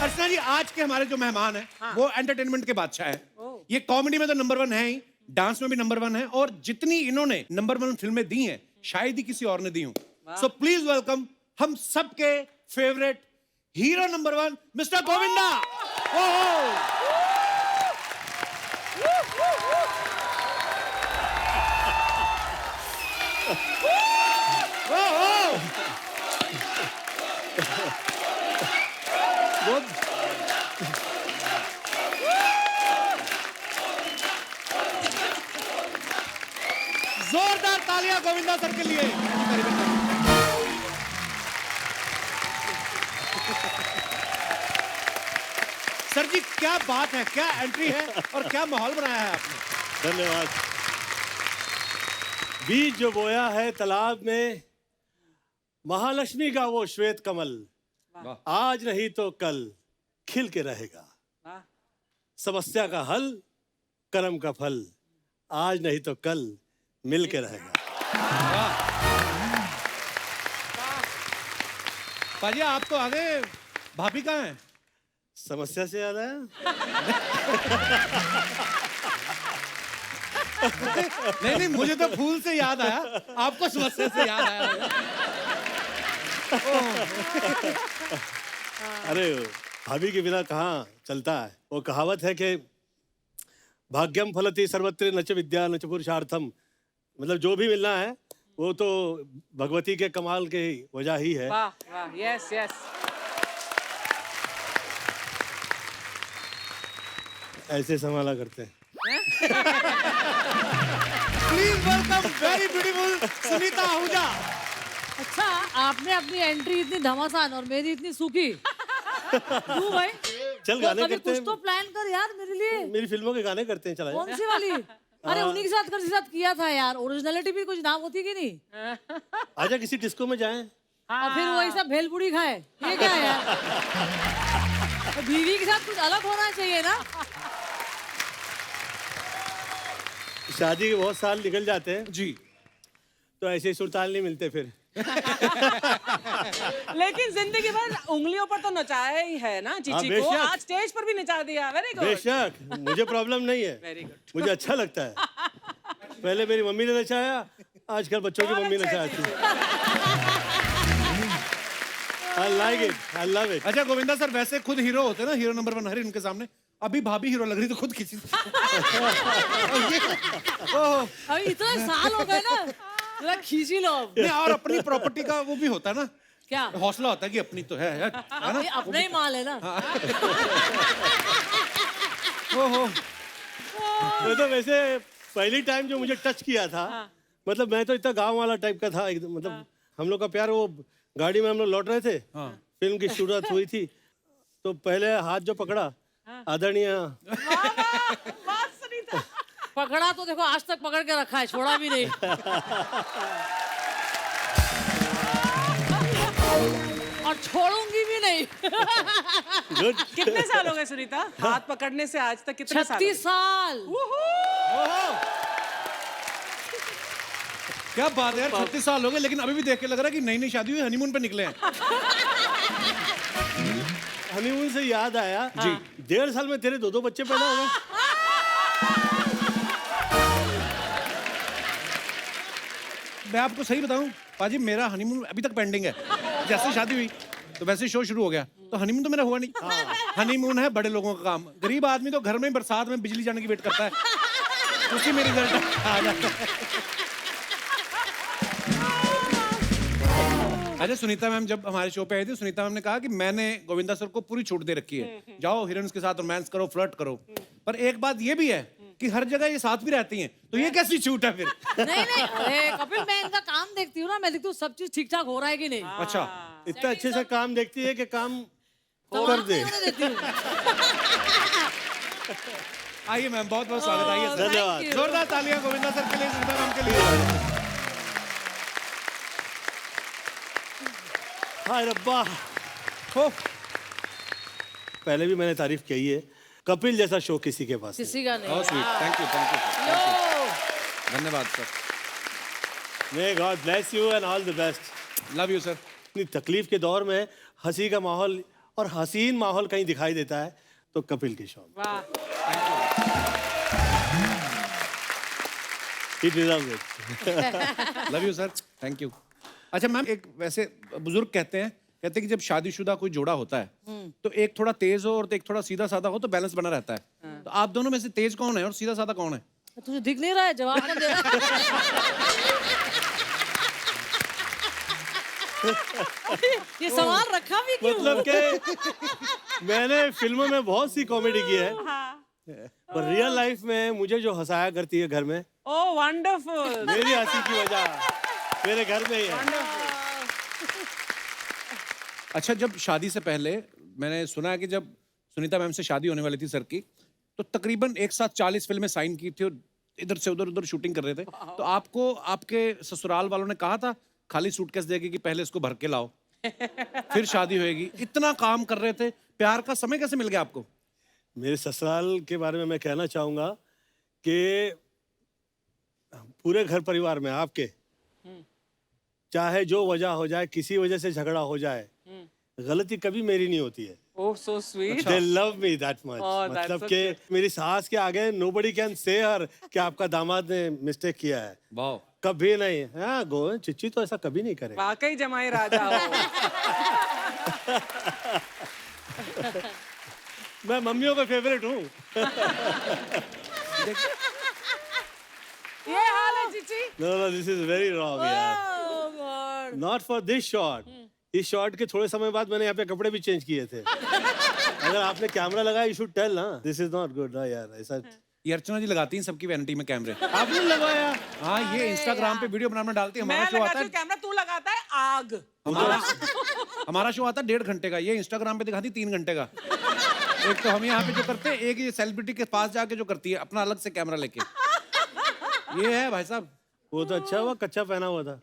अर्चना जी, आज के हमारे जो मेहमान हैं वो एंटरटेनमेंट के बादशाह हैं। ये कॉमेडी में तो नंबर 1 है ही, डांस में भी नंबर 1 है, और जितनी इन्होंने नंबर 1 फिल्में दी हैं शायद ही किसी और ने दी हूं। सो प्लीज वेलकम हम सबके favourite hero number 1 mister Govinda. जोरदार तालियां गोविंदा सर के लिए। सर जी, क्या बात है, क्या एंट्री है और क्या माहौल बनाया है आपने। धन्यवाद। बीज जो बोया है तालाब में, महालक्ष्मी का वो श्वेत कमल, आज नहीं तो कल खिल के रहेगा। समस्या का हल, कर्म का फल, आज नहीं तो कल मिल के रहेगा। पाजी, आप तो आगे, भाभी कहाँ हैं? समस्या से याद आया। नहीं, मुझे तो फूल से याद आया, आपको समस्या से याद आया। अरे भाभी के बिना कहाँ चलता है। वो कहावत है कि भाग्यम फलति सर्वत्र न च विद्या न च पुरुषार्थम, मतलब जो भी मिलना है वो तो भगवती के कमाल के वजह ही है। वाह वाह, यस यस। ऐसे संभाला करते हैं। Please welcome very beautiful Sunita Ahuja. अच्छा, आपने अपनी एंट्री इतनी घमासान और मेरी इतनी सूखी क्यों भाई? चल तो गाने कभी करते कुछ हैं। तो प्लान कर यार मेरे लिए। मेरी फिल्मों के गाने करते हैं, चला कौन सी वाली? अरे उन्हीं के साथ किया था यार। ओरिजिनलिटी भी कुछ नाम होती कि नहीं? आजा किसी डिस्को में जाएं। और फिर वही सब भेलपुड़ी खाए, ये क्या है यार? तो बीवी के साथ कुछ अलग होना चाहिए ना। शादी के बहुत साल निकल जाते हैं जी, तो ऐसे सुरताल नहीं मिलते फिर। लेकिन जिंदगी भर उंगलियों पर तो नचाया ही है ना चीची को। बेशक। आज स्टेज पर भी नचा दिया। Very good. बेशक, मुझे प्रॉब्लम नहीं है। Very good. मुझे अच्छा लगता है। पहले मेरी मम्मी ने नचाया, आजकल बच्चों की मम्मी नचाती है। I like it, I love it। अच्छा गोविंदा सर, वैसे खुद हीरो होते ना, हीरो नंबर 1 हर इनके सामने। अभी भाभी हीरो लग रही तो खुद किसी अभी इतने साल हो गए ना, जरा खींची लो अब। नहीं, और अपनी प्रॉपर्टी का वो भी होता है ना, क्या हौसला होता है कि अपनी तो है ना। अपना ही माल है ना। ओहो, मैं तो वैसे पहली टाइम जो मुझे टच किया था, मतलब मैं तो इतना गांव वाला टाइप का था एकदम। मतलब हम लोग का प्यार, वो गाड़ी में हम लोग लौट रहे थे, फिल्म की शुरुआत हुई थी, तो पहले हाथ जो पकड़ा आदरणीय। पकड़ा तो देखो आज तक पकड़ के रखा है, छोड़ा भी नहीं। और छोड़ूंगी भी नहीं। गुड। कितने साल हो गए सुनीता हाथ पकड़ने से आज तक? कितने साल? 36 साल। क्या बात है यार, 36 साल हो गए, लेकिन अभी भी देख के लग रहा है कि नई नई शादी हुई, हनीमून पे निकले हैं। हनीमून से याद आया जी, 1.5 साल में तेरे 2 बच्चे पैदा हो गए। मैं आपको सही बताऊं पाजी, मेरा हनीमून अभी तक पेंडिंग है। जैसे शादी हुई तो वैसे शो शुरू हो गया, तो हनीमून तो मेरा हुआ नहीं। हनीमून है बड़े लोगों का काम। गरीब आदमी तो घर में बरसात में बिजली जाने की वेट करता है, उसी में रिजल्ट आ जाता है। अच्छा, सुनीता मैम जब हमारे शो पे आई थी, सुनीता मैम ने कहा कि मैंने गोविंदा सर को पूरी छूट दे रखी है, जाओ हीरोइंस के साथ रोमांस करो, फ्लर्ट करो। पर एक बात ये भी है कि हर जगह ये साथ भी रहती हैं, तो ये कैसी छूट है फिर? नहीं नहीं, अरे कपिल, मैं इनका काम देखती हूँ ना, मैं देखती हूँ सब चीज ठीक ठाक हो रहा है कि नहीं। अच्छा, इतना अच्छे से काम देखती है कि काम तो कर दे। देती हूँ। आइए मैम, बहुत बहुत स्वागत। आइए सर। धन्यवाद। जोरदार तालियां गोविंदा सर के लिए, सुनीता मैम के लिए। हाय रब्बा। हो, पहले भी मैंने तारीफ की है, कपिल जैसा शो किसी के पास नहीं। किसी का नहीं। बहुत स्वीट, थैंक यू धन्यवाद sir. May God bless you and all the best। Love you sir. इतनी तकलीफ के दौर में हंसी का माहौल और हसीन माहौल कहीं दिखाई देता है तो कपिल के शो में। वाह He deserves it. Love you sir, thank you. अच्छा मैम, एक वैसे बुजुर्ग कहते हैं कि जब शादीशुदा कोई जोड़ा होता है तो एक थोड़ा तेज हो और एक थोड़ा सीधा साधा हो तो बैलेंस बना रहता है। तो आप दोनों में से तेज कौन है और सीधा साधा कौन है? तुझे दिख नहीं रहा है, जवाब कौन दे रहा है? ये सवाल रखा भी क्यों? मतलब कि मैंने फिल्मों में बहुत सी कॉमेडी की है, पर रियल लाइफ में मुझे जो हंसाया करती है घर में, ओह वंडरफुल। मेरी हंसी की वजह मेरे घर में ही है। अच्छा, जब शादी से पहले मैंने सुना है कि जब सुनीता मैम से शादी होने वाली थी सर की, तो तकरीबन एक साथ 40 फिल्में साइन की थी और इधर से उधर शूटिंग कर रहे थे। तो आपको आपके ससुराल वालों ने कहा था खाली सूटकेस देके कि पहले इसको भर के लाओ फिर शादी होएगी? इतना काम कर रहे थे, प्यार का समय कैसे मिल गया आपको? मेरे ससुराल के बारे में मैं कहना चाहूंगा कि पूरे घर परिवार में आपके चाहे जो वजह हो जाए, किसी वजह से झगड़ा हो जाए, गलती कभी मेरी नहीं होती है। Oh so sweet. They love me that much. Oh, that's मतलब so कि मेरी सास के आगे nobody can say her कि आपका दामाद ने मिस्टेक किया है, वाह, कभी नहीं। हाँ गो चिच्ची तो ऐसा कभी नहीं करेगा। वाकई जमाई राजा हो। मैं मम्मियों का फेवरेट हूँ। ये हाल है Chichi. No, this is very wrong यार। Oh God. Not for this shot. इस शॉट के थोड़े समय बाद मैंने यहाँ पे कपड़े भी चेंज किए थे। अगर आपने कैमरा लगाया, you should tell ना, this is not good ना यार, ऐसा। ये अर्चना जी लगाती हैं सबकी वैनिटी में कैमरे। आपने लगाया? हाँ, ये इंस्टाग्राम पे वीडियो बनाना डालती है। मैं हमारा शो आता लगाती हूँ है, कैमरा, तू लगाता है आग। हमारा शो आता है 1.5 घंटे का, ये इंस्टाग्राम पे दिखाती 3 घंटे का। एक तो हम यहाँ पे जो करते हैं, एक ये सेलिब्रिटी के पास जाके जो करती है अपना अलग से कैमरा लेके। ये है भाई साहब। वो तो अच्छा हुआ कच्चा पहना हुआ था।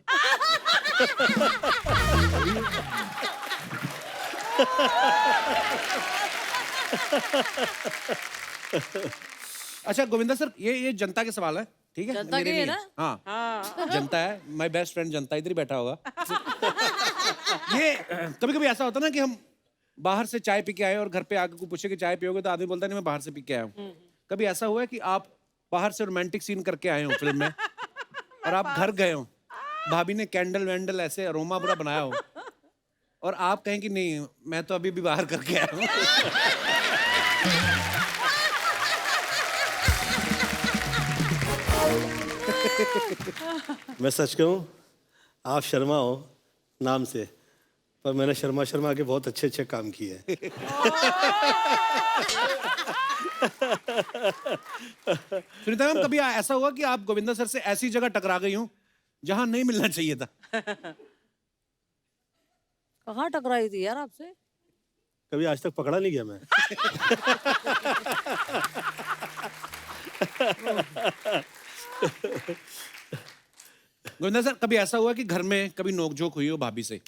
अच्छा गोविंदा सर, ये जनता के सवाल है, ठीक है? जनता मेरे के है नहीं ना? हाँ, हाँ। जनता है, माय बेस्ट फ्रेंड जनता इधर ही बैठा होगा। ये कभी कभी ऐसा होता है ना कि हम बाहर से चाय पी के आए और घर पे आके कोई पूछे कि चाय पियोगे, तो आदमी बोलता है नहीं मैं बाहर से पी के आया हूँ। कभी ऐसा हुआ है कि आप बाहर से रोमांटिक सीन करके आए हो फिल्म में और आप घर गए हो, भाभी ने कैंडल वैंडल ऐसे अरोमा पूरा बनाया हो और आप कहें कि नहीं मैं तो अभी भी बाहर करके आया हूँ? मैं सच कहूँ, आप शर्मा हो नाम से, पर मैंने शर्मा शर्मा के बहुत अच्छे अच्छे काम किए हैं। सुनीता मैम, कभी ऐसा हुआ कि आप गोविंदा सर से ऐसी जगह टकरा गई हूँ जहां नहीं मिलना चाहिए था? कहाँ टकराई थी यार आपसे? कभी आज तक पकड़ा नहीं गया मैं। गोविंदा सर, कभी ऐसा हुआ कि घर में कभी नोकझोंक हुई हो भाभी से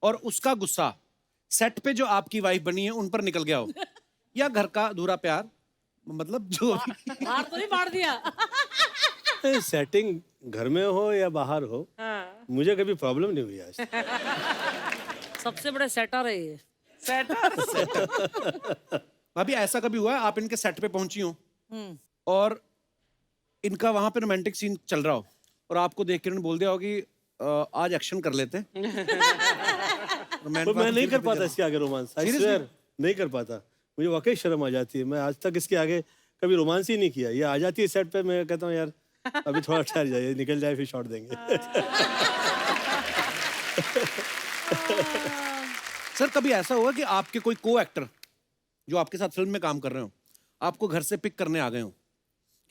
और उसका गुस्सा सेट पे जो आपकी वाइफ बनी है उन पर निकल गया हो, या घर का अधूरा प्यार, मतलब जो बाहर तो नहीं मार दिया? सेटिंग घर में हो या बाहर हो, हाँ। मुझे कभी प्रॉब्लम नहीं हुई आज। सबसे बड़े सेटर है ये। सेटर। भाभी, ऐसा कभी हुआ है आप इनके सेट पे पहुंची हो और इनका वहां पे रोमांटिक सीन चल रहा हो और आपको देख के उन्होंने बोल दिया हो कि आज एक्शन कर लेते हैं? पर मैं नहीं कर पाता इसके आगे रोमांस, आई स्वेयर नहीं कर पाता, मुझे वाकई शर्म आ जाती है। मैं आज तक इसके आगे कभी रोमांस ही नहीं किया। ये आ जाती है सेट पे, मैं कहता हूँ यार अभी थोड़ा ठहर जाइए, निकल जाए फिर शॉट देंगे। सर, कभी ऐसा हुआ कि आपके कोई को एक्टर जो आपके साथ फिल्म में काम कर रहे हो आपको घर से पिक करने आ गए हो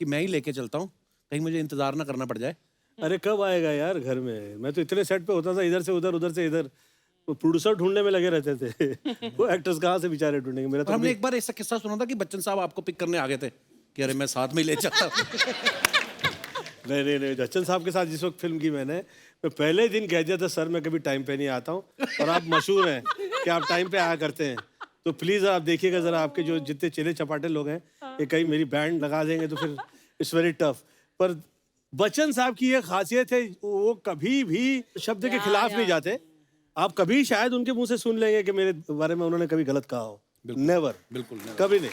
कि मैं ही लेके चलता हूँ, कहीं मुझे इंतजार ना करना पड़ जाए? अरे कब आएगा यार घर में, मैं तो इतने सेट पे होता था, इधर से उधर उधर से इधर, वो प्रोड्यूसर ढूंढने में लगे रहते थे। वो एक्टर्स कहाँ से बेचारे ढूंढेंगे? मेरा तो हमने एक बार ऐसा किस्सा सुना था कि बच्चन साहब आपको पिक करने आ गए थे कि अरे मैं साथ में ही ले चलता हूँ। नहीं, बच्चन साहब के साथ जिस वक्त फिल्म की मैं पहले दिन कह दिया था सर मैं कभी टाइम पे नहीं आता हूँ, और आप मशहूर हैं कि आप टाइम पे आया करते हैं, तो प्लीज आप देखिएगा जरा, आपके जो जितने चेले चपाटे लोग हैं ये कहीं मेरी बैंड लगा देंगे तो फिर इट्स वेरी टफ। पर बच्चन साहब की ये खासियत है, वो कभी भी शब्द के खिलाफ नहीं जाते, आप कभी शायद उनके मुंह से सुन लेंगे कि मेरे बारे में उन्होंने कभी गलत कहा हो। नेवर, बिल्कुल never। कभी नहीं।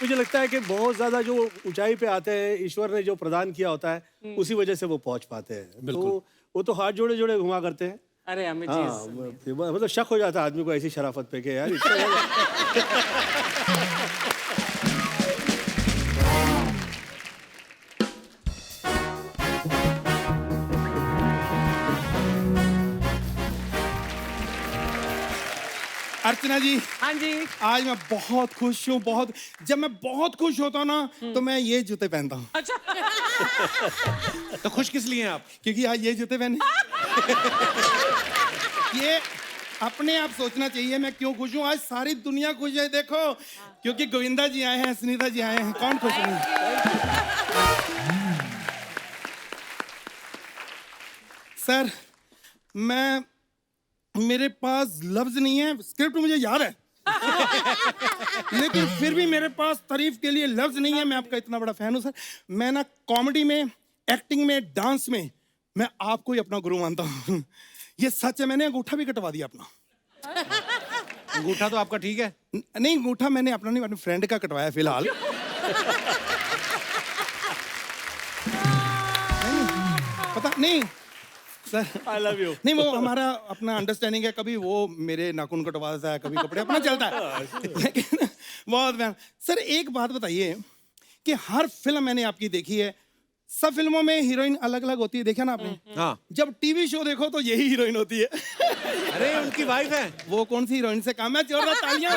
मुझे लगता है कि बहुत ज्यादा जो ऊंचाई पे आते हैं, ईश्वर ने जो प्रदान किया होता है उसी वजह से वो पहुंच पाते हैं। तो वो तो हाथ जोड़े जोड़े घुमा करते हैं। अरे अमित हाँ, जी मतलब शक हो जाता है आदमी को ऐसी शराफत पे कि यार इतना अर्चना जी, हाँ जी आज मैं बहुत खुश हूँ। बहुत, जब मैं बहुत खुश होता हूँ ना तो मैं ये जूते पहनता हूँ। अच्छा तो खुश किस लिए हैं आप? क्योंकि आज ये जूते पहने ये अपने आप सोचना चाहिए मैं क्यों खुश हूँ। आज सारी दुनिया खुश है। देखो, क्योंकि गोविंदा जी आए हैं, सुनीता जी आए हैं, कौन खुश नहीं? सर, मेरे पास लफ्ज नहीं है। स्क्रिप्ट मुझे याद है लेकिन फिर भी मेरे पास तारीफ के लिए लफ्ज नहीं है। मैं आपका इतना बड़ा फैन हूं सर। मैं ना कॉमेडी में, एक्टिंग में, डांस में मैं आपको ही अपना गुरु मानता हूँ। ये सच है। मैंने अंगूठा भी कटवा दिया अपना। अंगूठा तो आपका ठीक है। नहीं, अंगूठा मैंने अपना नहीं, अपने फ्रेंड का कटवाया फिलहाल। पता नहीं सर, आई लव यू। नहीं, वो हमारा अपना अंडरस्टैंडिंग है। कभी वो मेरे नाखून कटवा देता है, कभी कपड़े, अपना चलता है। लेकिन बहुत मैम सर, एक बात बताइए कि हर फिल्म मैंने आपकी देखी है, सब फिल्मों में हीरोइन अलग अलग होती है, देखा ना आपने? हाँ। जब टीवी शो देखो तो यही हीरोइन होती है। अरे उनकी वाइफ है। वो कौन सी हीरोइन से काम है? जोरदार तालियां।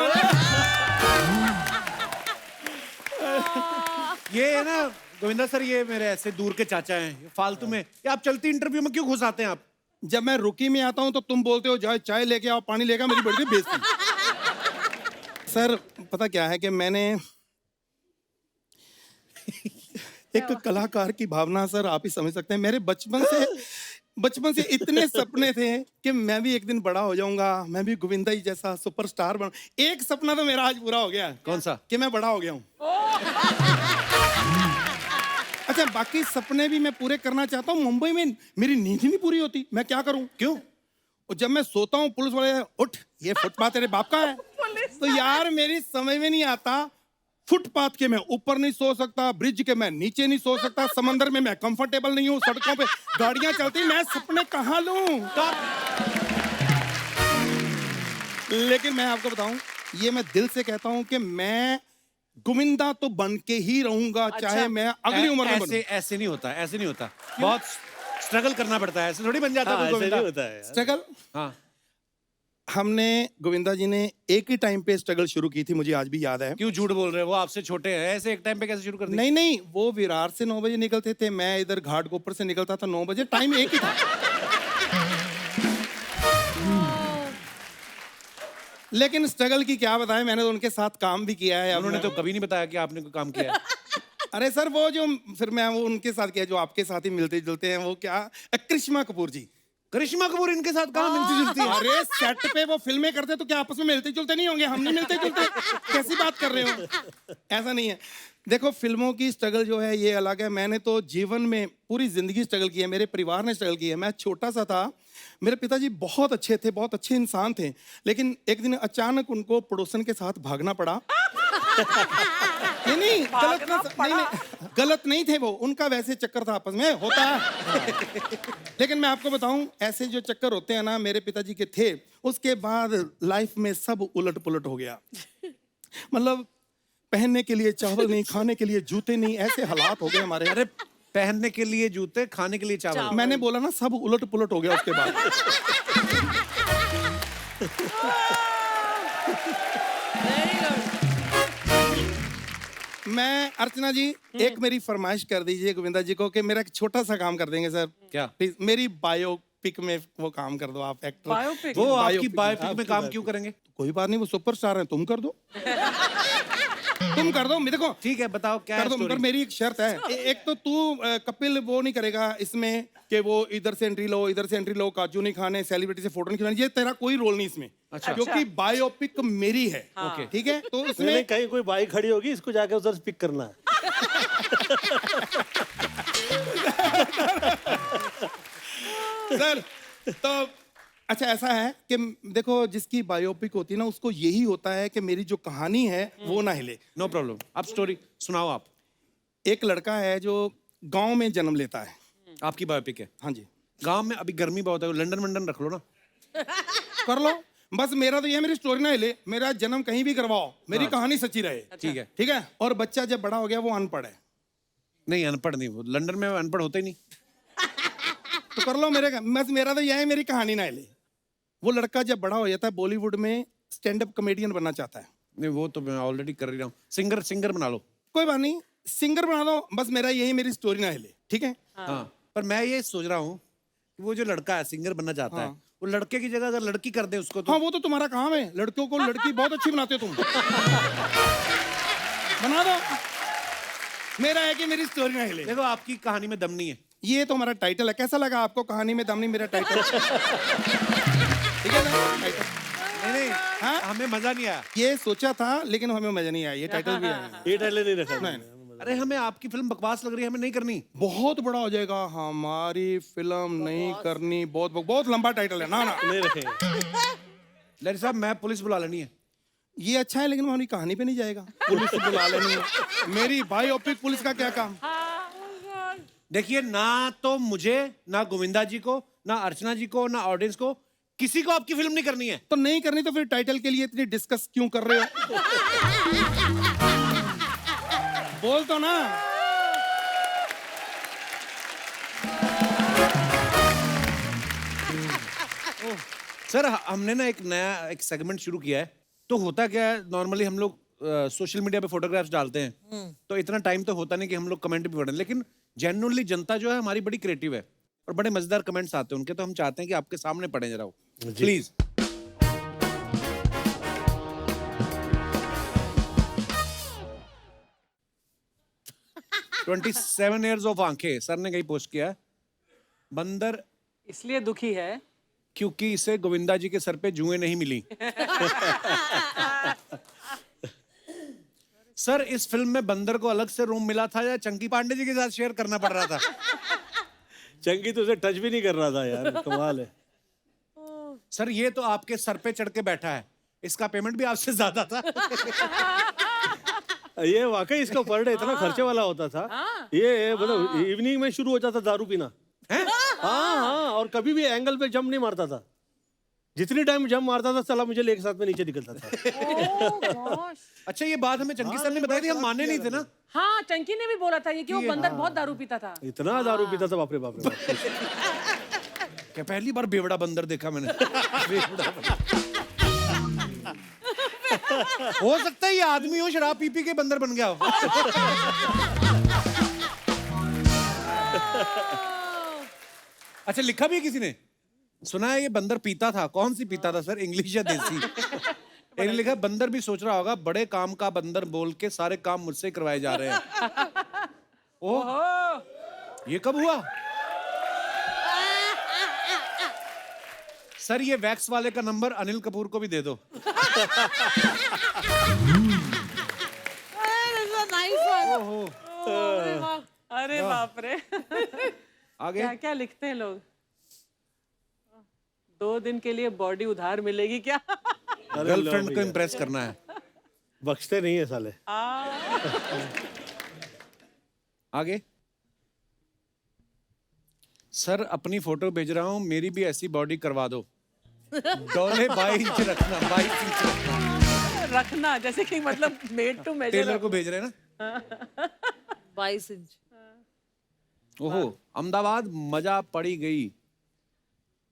ये है ना गोविंदा सर, ये मेरे ऐसे दूर के चाचा हैं। फालतू में ये आप चलती इंटरव्यू में क्यों घुस आते हैं आप? जब मैं रुकी में आता हूं तो तुम बोलते हो जाओ चाय लेके आओ, पानी लेके आओ, मेरी बड़ी बेइज्जती। सर, पता क्या है कि मैंने एक कलाकार की भावना, सर आप ही समझ सकते हैं। मेरे बचपन से इतने सपने थे कि मैं भी एक दिन बड़ा हो जाऊंगा, मैं भी गोविंदा जी जैसा सुपरस्टार बनूं। एक सपना तो मेरा आज पूरा हो गया। कौन सा? कि मैं बड़ा हो गया हूं। अच्छा, बाकी सपने भी मैं पूरे करना चाहता हूँ। मुंबई में मेरी नींद ही नहीं पूरी होती, मैं क्या करूं? क्यों? और जब मैं सोता हूँ पुलिस वाले, उठ, ये फुटपाथ तेरे बाप का है। तो यार मेरी समझ में नहीं आता, फुटपाथ के मैं ऊपर नहीं सो सकता, ब्रिज के मैं नीचे नहीं सो सकता, समंदर में मैं कंफर्टेबल नहीं हूँ, सड़कों पे गाड़ियां चलती, मैं सपने कहाँ लूं? लेकिन मैं आपको बताऊं, ये मैं दिल से कहता हूं कि मैं गोविंदा तो बन के ही रहूंगा, चाहे मैं अगली उम्र में बनूं। ऐसे नहीं होता, ऐसे नहीं होता। बहुत स्ट्रगल करना पड़ता है, ऐसे थोड़ी बन जाता है गोविंदा। होता है स्ट्रगल। हाँ, हमने, गोविंदा जी ने एक ही टाइम पे स्ट्रगल शुरू की थी, मुझे आज भी याद है। क्यों झूठ बोल रहे हैं? वो आपसे छोटे हैं, ऐसे एक टाइम पे कैसे शुरू कर दी? नहीं, वो विरार से 9 बजे निकलते थे, मैं इधर घाटकोपर से निकलता था 9 बजे, टाइम एक ही था। लेकिन स्ट्रगल की क्या बताएं, मैंने तो उनके साथ काम भी किया है। उन्होंने तो कभी नहीं बताया कि आपने कोई काम किया है। अरे सर, वो जो फिर मैं वो उनके साथ किया जो आपके साथ ही मिलते जुलते हैं, वो क्या, करिश्मा कपूर जी। करिश्मा कपूर इनके साथ कहाँ मिलती जुलती है? अरे सेट पे वो फिल्में करते तो क्या आपस में मिलते जुलते नहीं होंगे? हम नहीं मिलते जुलते, कैसी बात कर रहे हो? ऐसा नहीं है। देखो, फिल्मों की स्ट्रगल जो है ये अलग है। मैंने तो जीवन में पूरी जिंदगी स्ट्रगल की है, मेरे परिवार ने स्ट्रगल की है। मैं छोटा सा था, मेरे पिताजी बहुत अच्छे थे, बहुत अच्छे इंसान थे, लेकिन एक दिन अचानक उनको पड़ोसन के साथ भागना पड़ा। नहीं, गलत नहीं थे वो, उनका वैसे चक्कर था, आपस में होता है। लेकिन मैं आपको बताऊं, ऐसे जो चक्कर होते हैं ना, मेरे पिताजी के थे। उसके बाद लाइफ में सब उलट पुलट हो गया। मतलब पहनने के लिए चावल नहीं, खाने के लिए जूते नहीं, ऐसे हालात हो गए हमारे। अरे पहनने के लिए जूते, खाने के लिए चावल। मैंने बोला ना, सब उलट पुलट हो गया उसके बाद। मैं, अर्चना जी, एक मेरी फरमाइश कर दीजिए गोविंदा जी को कि मेरा एक छोटा सा काम कर देंगे सर। क्या? प्लीज मेरी बायोपिक में वो काम कर दो आप, एक्टर। बायोपिक? वो आपकी बायोपिक में काम क्यों करेंगे? कोई बात नहीं, वो सुपरस्टार है, तुम कर दो। तुम कर दो, देखो ठीक है, बताओ क्या कर दो, पर मेरी एक शर्त है। एक तो तू कपिल वो नहीं करेगा इसमें कि वो इधर से एंट्री लो, इधर से एंट्री लो, काजू नहीं खाने, सेलिब्रिटी से फोटो नहीं खिलानी, ये तेरा कोई रोल नहीं इसमें। अच्छा। क्योंकि बायोपिक मेरी है। ओके। ठीक है, तो नहीं, इसमें कहीं कोई बाइक खड़ी होगी, इसको जाके उधर पिक करना है। सर तो अच्छा ऐसा है कि देखो जिसकी बायोपिक होती है ना उसको यही होता है कि मेरी जो कहानी है वो ना हिले। नो प्रॉब्लम, आप स्टोरी सुनाओ आप। एक लड़का है जो गांव में जन्म लेता है। आपकी बायोपिक है? हाँ जी। गांव में अभी गर्मी बहुत है, लंदन वंदन रख लो ना। कर लो, बस मेरा तो ये है मेरी स्टोरी ना हिले, मेरा जन्म कहीं भी करवाओ, मेरी कहानी सच्ची रहे। ठीक है। ठीक है। और बच्चा जब बड़ा हो गया वो अनपढ़ है। नहीं अनपढ़ नहीं, वो लंदन में अनपढ़ होते ही नहीं। तो कर लो मेरे, बस मेरा तो यह है मेरी कहानी ना हिले। वो लड़का जब बड़ा हो जाता है बॉलीवुड में स्टैंड अप कॉमेडियन बनना चाहता है। नहीं वो तो मैं ऑलरेडी कर ही रहा हूँ, सिंगर बना लो। कोई बात नहीं, सिंगर बना दो, बस मेरा यही मेरी स्टोरी ना हिले। ठीक है। हाँ पर मैं ये सोच रहा हूँ कि वो जो लड़का है सिंगर बनना चाहता है, वो लड़के की जगह अगर लड़की कर दे उसको तो। हाँ वो तो तुम्हारा काम है, लड़कियों को लड़की बहुत अच्छी बनाते हो तुम। बना दो, मेरा है कि मेरी स्टोरी ना हिले। देखो आपकी कहानी में दम नहीं है। ये तो हमारा टाइटल है, कैसा लगा आपको? कहानी में दम नहीं मेरा टाइटल। ठीक है ना टाइटल? नहीं हाँ? हमें मजा नहीं आया। ये सोचा था लेकिन हमें मजा नहीं आया, ये टाइटल भी है। ये टाइटल नहीं रखा। नहीं, अरे हमें आपकी फिल्म बकवास लग रही है, हमें नहीं करनी। बहुत बड़ा हो जाएगा, हमारी फिल्म नहीं करनी, बहुत बहुत लंबा टाइटल है ना। ना नहीं रखेंगे। लहरी साहब मैं पुलिस बुला लेनी है। ये अच्छा है लेकिन हमारी कहानी पे नहीं जाएगा। पुलिस बुला लेनी है, मेरी बायोपिक पुलिस का क्या काम? देखिए ना तो मुझे, ना गोविंदा जी को, ना अर्चना जी को, ना ऑडियंस को, किसी को आपकी फिल्म नहीं करनी है। तो नहीं करनी तो फिर टाइटल के लिए इतनी डिस्कस क्यों कर रहे हो? बोल तो ना। सर हमने ना एक सेगमेंट शुरू किया है। तो होता क्या है, नॉर्मली हम लोग सोशल मीडिया पे फोटोग्राफ्स डालते हैं, तो इतना टाइम तो होता नहीं कि हम लोग कमेंट भी पढ़ें, लेकिन जेन्युइनली जनता जो है हमारी बड़ी क्रिएटिव है और बड़े मजेदार कमेंट्स आते हैं उनके, तो हम चाहते हैं कि आपके सामने पढ़ें जरा वो, प्लीज। 27 ईयर्स ऑफ आंखें, सर ने कहीं पोस्ट किया है। बंदर इसलिए दुखी है क्योंकि इसे गोविंदा जी के सर पे जुएं नहीं मिली। सर इस फिल्म में बंदर को अलग से रूम मिला था या चंकी पांडे जी के साथ शेयर करना पड़ रहा था? चंकी तो उसे टच भी नहीं कर रहा था यार, कमाल है। सर ये तो आपके सर पे चढ़ के बैठा है, इसका पेमेंट भी आपसे ज्यादा था। ये वाकई इसका पर डे इतना खर्चे वाला होता था। ये मतलब इवनिंग में शुरू हो जाता दारू पीना। हाँ, और कभी भी एंगल पे जंप नहीं मारता था। जितनी टाइम जंप मारता था साला मुझे लेके साथ में नीचे निकलता था। अच्छा ये बात हमें चंकी सर ने बताई थी, हम माने नहीं थे ना। हाँ चंकी ने भी बोला था ये कि वो बंदर बहुत दारू पीता था। इतना दारू पीता था, बाप रे बाप रे बाप। क्या पहली बार बेवड़ा बंदर देखा मैंने। बेवड़ा बंदर। हो सकता है ये आदमी हो शराब पी पी के बंदर बन गया हो। अच्छा लिखा भी है किसी ने, सुना है ये बंदर पीता था, कौन सी पीता था सर, इंग्लिश या देसी? इन्हें लिखा बंदर भी सोच रहा होगा बड़े काम का बंदर बोल के सारे काम मुझसे करवाए जा रहे हैं। ओह ये कब हुआ? सर ये वैक्स वाले का नंबर अनिल कपूर को भी दे दो। अरे बाप रे। आगे क्या क्या लिखते हैं लोग। 2 दिन के लिए बॉडी उधार मिलेगी क्या? गर्लफ्रेंड को इम्प्रेस करना है। बख्शते नहीं है साले। आगे सर अपनी फोटो भेज रहा हूँ, मेरी भी ऐसी बॉडी करवा दो। डोले 22 इंच रखना, 22 इंच रखना। रखना जैसे कि मतलब मेड टू मेजर। टेलर को भेज रहे हैं ना। 22 इंच। ओहो अहमदाबाद मजा पड़ी गई।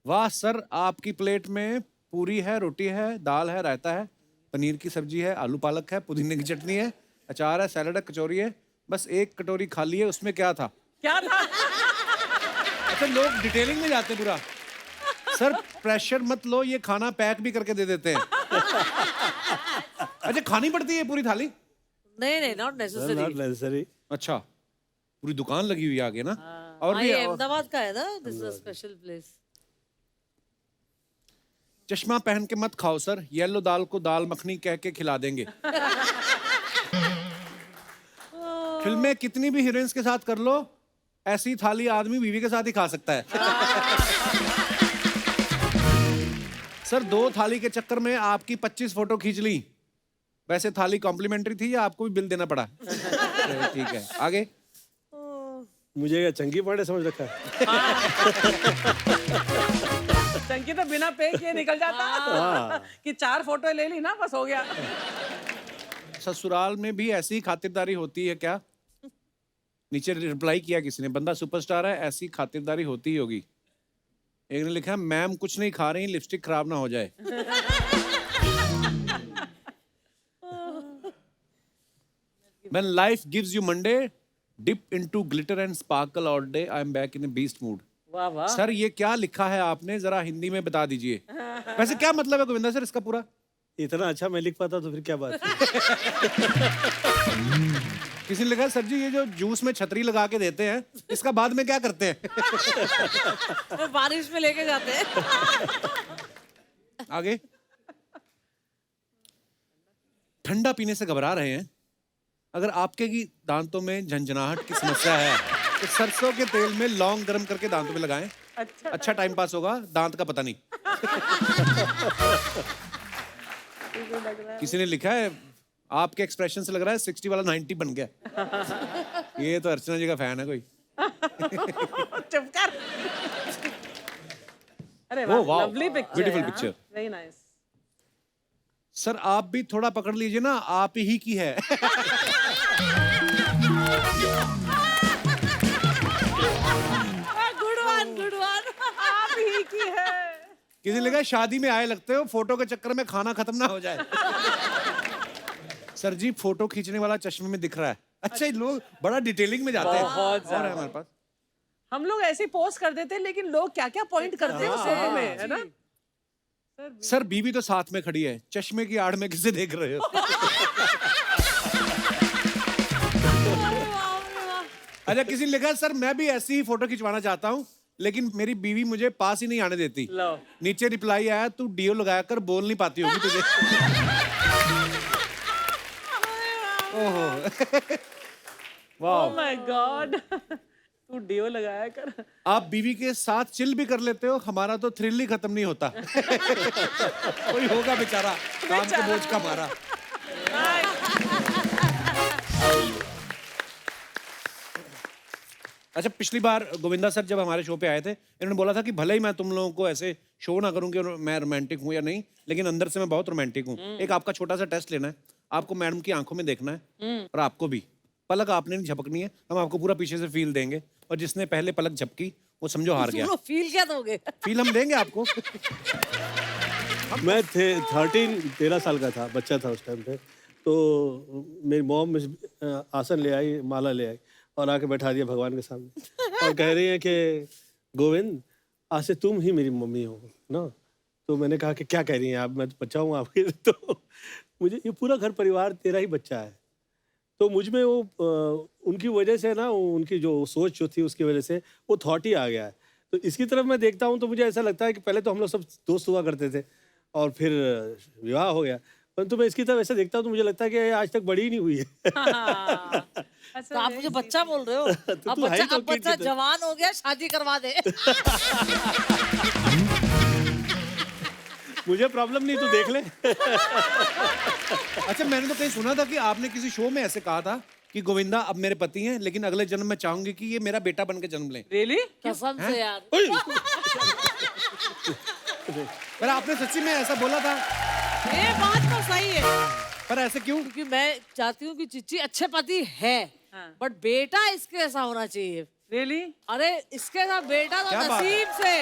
वाह सर आपकी प्लेट में पूरी है, रोटी है, दाल है, रायता है, पनीर की सब्जी है, आलू पालक है, पुदीने की चटनी है, अचार है, सैलड है, कचौरी है, बस एक कटोरी खाली है, उसमें क्या था? क्या था? अच्छा लोग डिटेलिंग में जाते पूरा। सर प्रेशर मत लो, ये खाना पैक भी करके दे देते हैं। अच्छा खानी पड़ती है पूरी थाली? नहीं नहीं नॉट नॉट नेसेसरी। नेसेसरी। अच्छा पूरी दुकान लगी हुई है आगे ना। और हाँ भी ये अहमदाबाद का है ना, this is a special place. चश्मा पहन के मत खाओ सर, येलो दाल को दाल मखनी कह के खिला देंगे। फिल्में कितनी भी हीरोइंस के साथ कर लो, ऐसी थाली आदमी बीवी के साथ ही खा सकता है। सर 2 थाली के चक्कर में आपकी 25 फोटो खींच ली। वैसे थाली कॉम्प्लीमेंट्री थी या आपको भी बिल देना पड़ा? ठीक है, आगे। मुझे क्या चंगी पांडे समझ रखा है? चंकी तो बिना पे किए निकल जाता कि 4 फोटो ले ली ना, बस हो गया। ससुराल में भी ऐसी खातिरदारी होती है क्या? नीचे रिप्लाई किया किसी ने, बंदा सुपरस्टार है, ऐसी खातिरदारी होती ही होगी। एक ने लिखा, मैम कुछ नहीं खा रही, लिपस्टिक खराब ना हो जाए। When life gives you Monday, dip into glitter and sparkle all day. I am back in a beast mood. वाह वाह। सर ये क्या लिखा है आपने, जरा हिंदी में बता दीजिए। वैसे क्या मतलब है गोविंदा सर इसका पूरा? इतना अच्छा मैं लिख पाता तो फिर क्या बात थी? किसी ने लिखा, सर जी ये जो जूस में छतरी लगा के देते हैं, इसका बाद में क्या करते हैं? वो बारिश में लेके जाते हैं। आगे। ठंडा पीने से घबरा रहे हैं? अगर आपके की दांतों में झंझनाहट की समस्या है तो सरसों के तेल में लौंग गर्म करके दांतों में लगाएं। अच्छा टाइम पास होगा, दांत का पता नहीं। किसी ने लिखा है, आपके एक्सप्रेशन से लग रहा है 60 वाला 90 बन गया। ये तो अर्चना जी का फैन है कोई। चुप कर। अरे Oh, wow. Lovely picture. Beautiful picture. Very nice. Sir आप भी थोड़ा पकड़ लीजिए ना, आप ही की है। Good one, good one. आप ही की है। किसी ने लिखा, शादी में आए लगते हो, फोटो के चक्कर में खाना खत्म ना हो जाए। सर जी फोटो खींचने वाला चश्मे में दिख रहा है। अच्छा ये लोग बड़ा डिटेलिंग में जाते हैं। बहुत और है हमारे पास। हम लोग ऐसे पोस्ट कर देते हैं, लेकिन लोग क्या क्या पॉइंट करते हैं उस फोटो में, है ना? सर बीवी तो साथ में खड़ी है, चश्मे की आड़ में किसे देख रहे हो? अच्छा किसी ने लिखा, सर मैं भी ऐसी ही फोटो खिंचवाना चाहता हूँ, लेकिन मेरी बीवी मुझे पास ही नहीं आने देती। लो। नीचे रिप्लाई आया, तू डीओ लगाया कर, बोल नहीं पाती होगी तुझे। ओहो। Oh my God. तू डीओ लगाया कर। आप बीवी के साथ चिल भी कर लेते हो, हमारा तो थ्रिल ही खत्म नहीं होता। कोई होगा बेचारा काम के बोझ का मारा। अच्छा पिछली बार गोविंदा सर जब हमारे शो पे आए थे, इन्होंने बोला था कि भले ही मैं तुम लोगों को ऐसे शो ना करूं कि मैं रोमांटिक हूं या नहीं, लेकिन अंदर से मैं बहुत रोमांटिक हूं। एक आपका छोटा सा टेस्ट लेना है, आपको मैडम की आंखों में देखना है और आपको भी पलक आपने नहीं झपकनी है, हम आपको पूरा पीछे से फील देंगे और जिसने पहले पलक झपकी वो समझो हार गया। फील क्या दोगे? फील हम देंगे आपको। मैं 13 साल का था, बच्चा था उस टाइम पे। तो मेरी मॉम आसन ले आई, माला ले आई और आके बैठा दिया भगवान के सामने और कह रही है कि गोविंद आज से तुम ही मेरी मम्मी हो ना। तो मैंने कहा कि क्या कह रही हैं आप, मैं तो बच्चा हूँ आपके। तो मुझे ये पूरा घर परिवार तेरा ही बच्चा है। तो मुझ में वो उनकी वजह से ना, उनकी जो सोच जो थी उसकी वजह से वो थॉट ही आ गया है। तो इसकी तरफ मैं देखता हूँ तो मुझे ऐसा लगता है कि पहले तो हम लोग सब दोस्त हुआ करते थे और फिर विवाह हो गया, परंतु मैं इसकी तरफ ऐसा देखता हूँ तो मुझे लगता है कि आज तक बड़ी ही नहीं हुई है। तो आप मुझे बच्चा बोल रहे हो? अब तू है ही तो अब बच्चा kid की तरह। जवान हो गया, शादी करवा दे। मुझे प्रॉब्लम नहीं, तू देख ले। अच्छा मैंने तो कहीं सुना था कि आपने किसी शो में ऐसे कहा था कि गोविंदा अब मेरे पति हैं, लेकिन अगले जन्म में चाहूंगी कि ये मेरा बेटा बन के जन्म लें। रियली? कसम से यार। पर आपने सच्ची में ऐसा बोला था? ये बात तो सही है, पर ऐसे क्यों? क्योंकि मैं चाहती हूँ कि चिच्ची अच्छे पति है, बट बेटा इसके ऐसा होना चाहिए। रियली? अरे इसके साथ बेटा तो क्या बात है? नसीब से।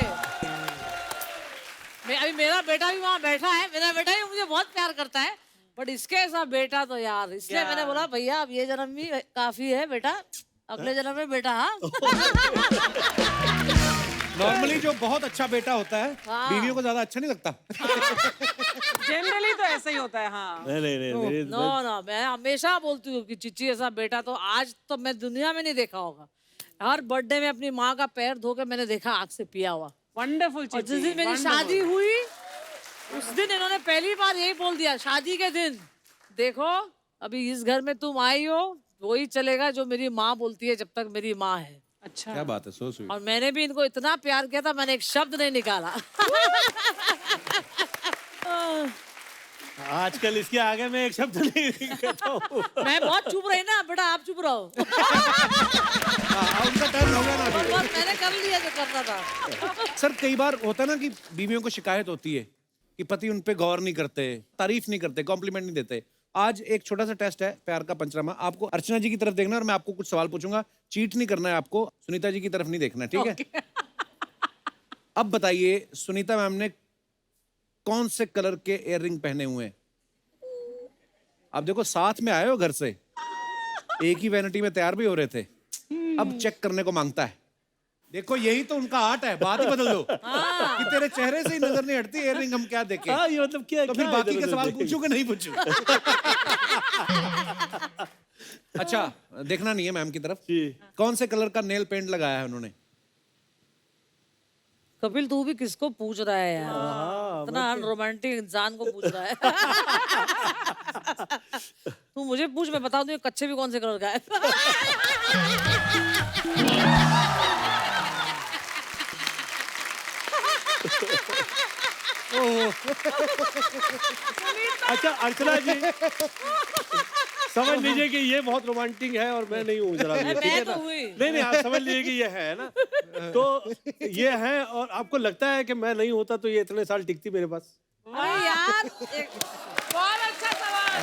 अभी मेरा बेटा भी वहाँ बैठा है, मेरा बेटा भी मुझे बहुत प्यार करता है, बट इसके साथ बेटा तो यार, इसलिए मैंने बोला भैया अब ये जन्म भी काफी है बेटा, अगले जन्म में बेटा। हाँ। नॉर्मली जो बहुत अच्छा बेटा होता है बीवियों को ज्यादा अच्छा नहीं लगता। जनरली तो ऐसा ही होता है। हाँ। नहीं नो नो, मैं हमेशा बोलती हूँ कि चिच्ची ऐसा बेटा तो आज तो मैं दुनिया में नहीं देखा होगा। हर बर्थडे में अपनी माँ का पैर धो के मैंने देखा आग से पिया हुआ। वंडरफुल। और जिस दिन मेरी शादी हुई उस दिन इन्होंने पहली बार यही बोल दिया, शादी के दिन, देखो अभी इस घर में तुम आई हो, वही चलेगा जो मेरी माँ बोलती है जब तक मेरी माँ है। अच्छा। क्या बात है, सो स्वीट। और मैंने भी इनको इतना प्यार किया था, मैंने एक शब्द नहीं निकाला। आजकल इसके आगे मैं एक शब्द नहीं कहता हूँ। मैं बहुत चुप रही ना बेटा, आप चुप रहो। उनका टर्न हो गया ना अभी। बस मैंने कर लिया जो करना था। सर कई बार होता है ना कि बीवियों को शिकायत होती है कि पति उन पे गौर नहीं करते, तारीफ नहीं करते, कॉम्प्लीमेंट नहीं देते। आज एक छोटा सा टेस्ट है प्यार का पंचनामा। आपको अर्चना जी की तरफ देखना है और मैं आपको कुछ सवाल पूछूंगा। चीट नहीं करना है आपको, सुनीता जी की तरफ नहीं देखना है, ठीक है? अब बताइए सुनीता मैम ने कौन से कलर के इयररिंग पहने हुए हैं? आप देखो साथ में आए हो घर से, एक ही वैनिटी में तैयार भी हो रहे थे, अब चेक करने को मांगता है। देखो यही तो उनका आर्ट है, बात ही बदल दो कि तेरे चेहरे से ही नजर नहीं हटती इयररिंग, हम क्या देखें? हाँ, ये मतलब क्या तो फिर क्या बाकी इधर के उधर सवाल देखेंगे? पूछूं कि नहीं पूछूं? अच्छा देखना नहीं है मैम की तरफ। जी। कौन से कलर का नेल पेंट लगाया है उन्होंने? कपिल तू भी किसको पूछ रहा है यार? इतना अनरोमांटिक इंसान को पूछ रहा है। तू मुझे पूछ, मैं बता दूं ये कच्चे भी कौन से कलर का है। अच्छा अर्चना जी, समझ लीजिए कि ये बहुत रोमांटिक है और मैं नहीं हूँ जरा भी, ठीक है मैं ना? तो हुई। नहीं आप समझ लीजिए कि ये है ना, तो ये है और आपको लगता है कि मैं नहीं होता तो ये इतने साल टिकती मेरे पास। अरे यार बहुत अच्छा सवाल।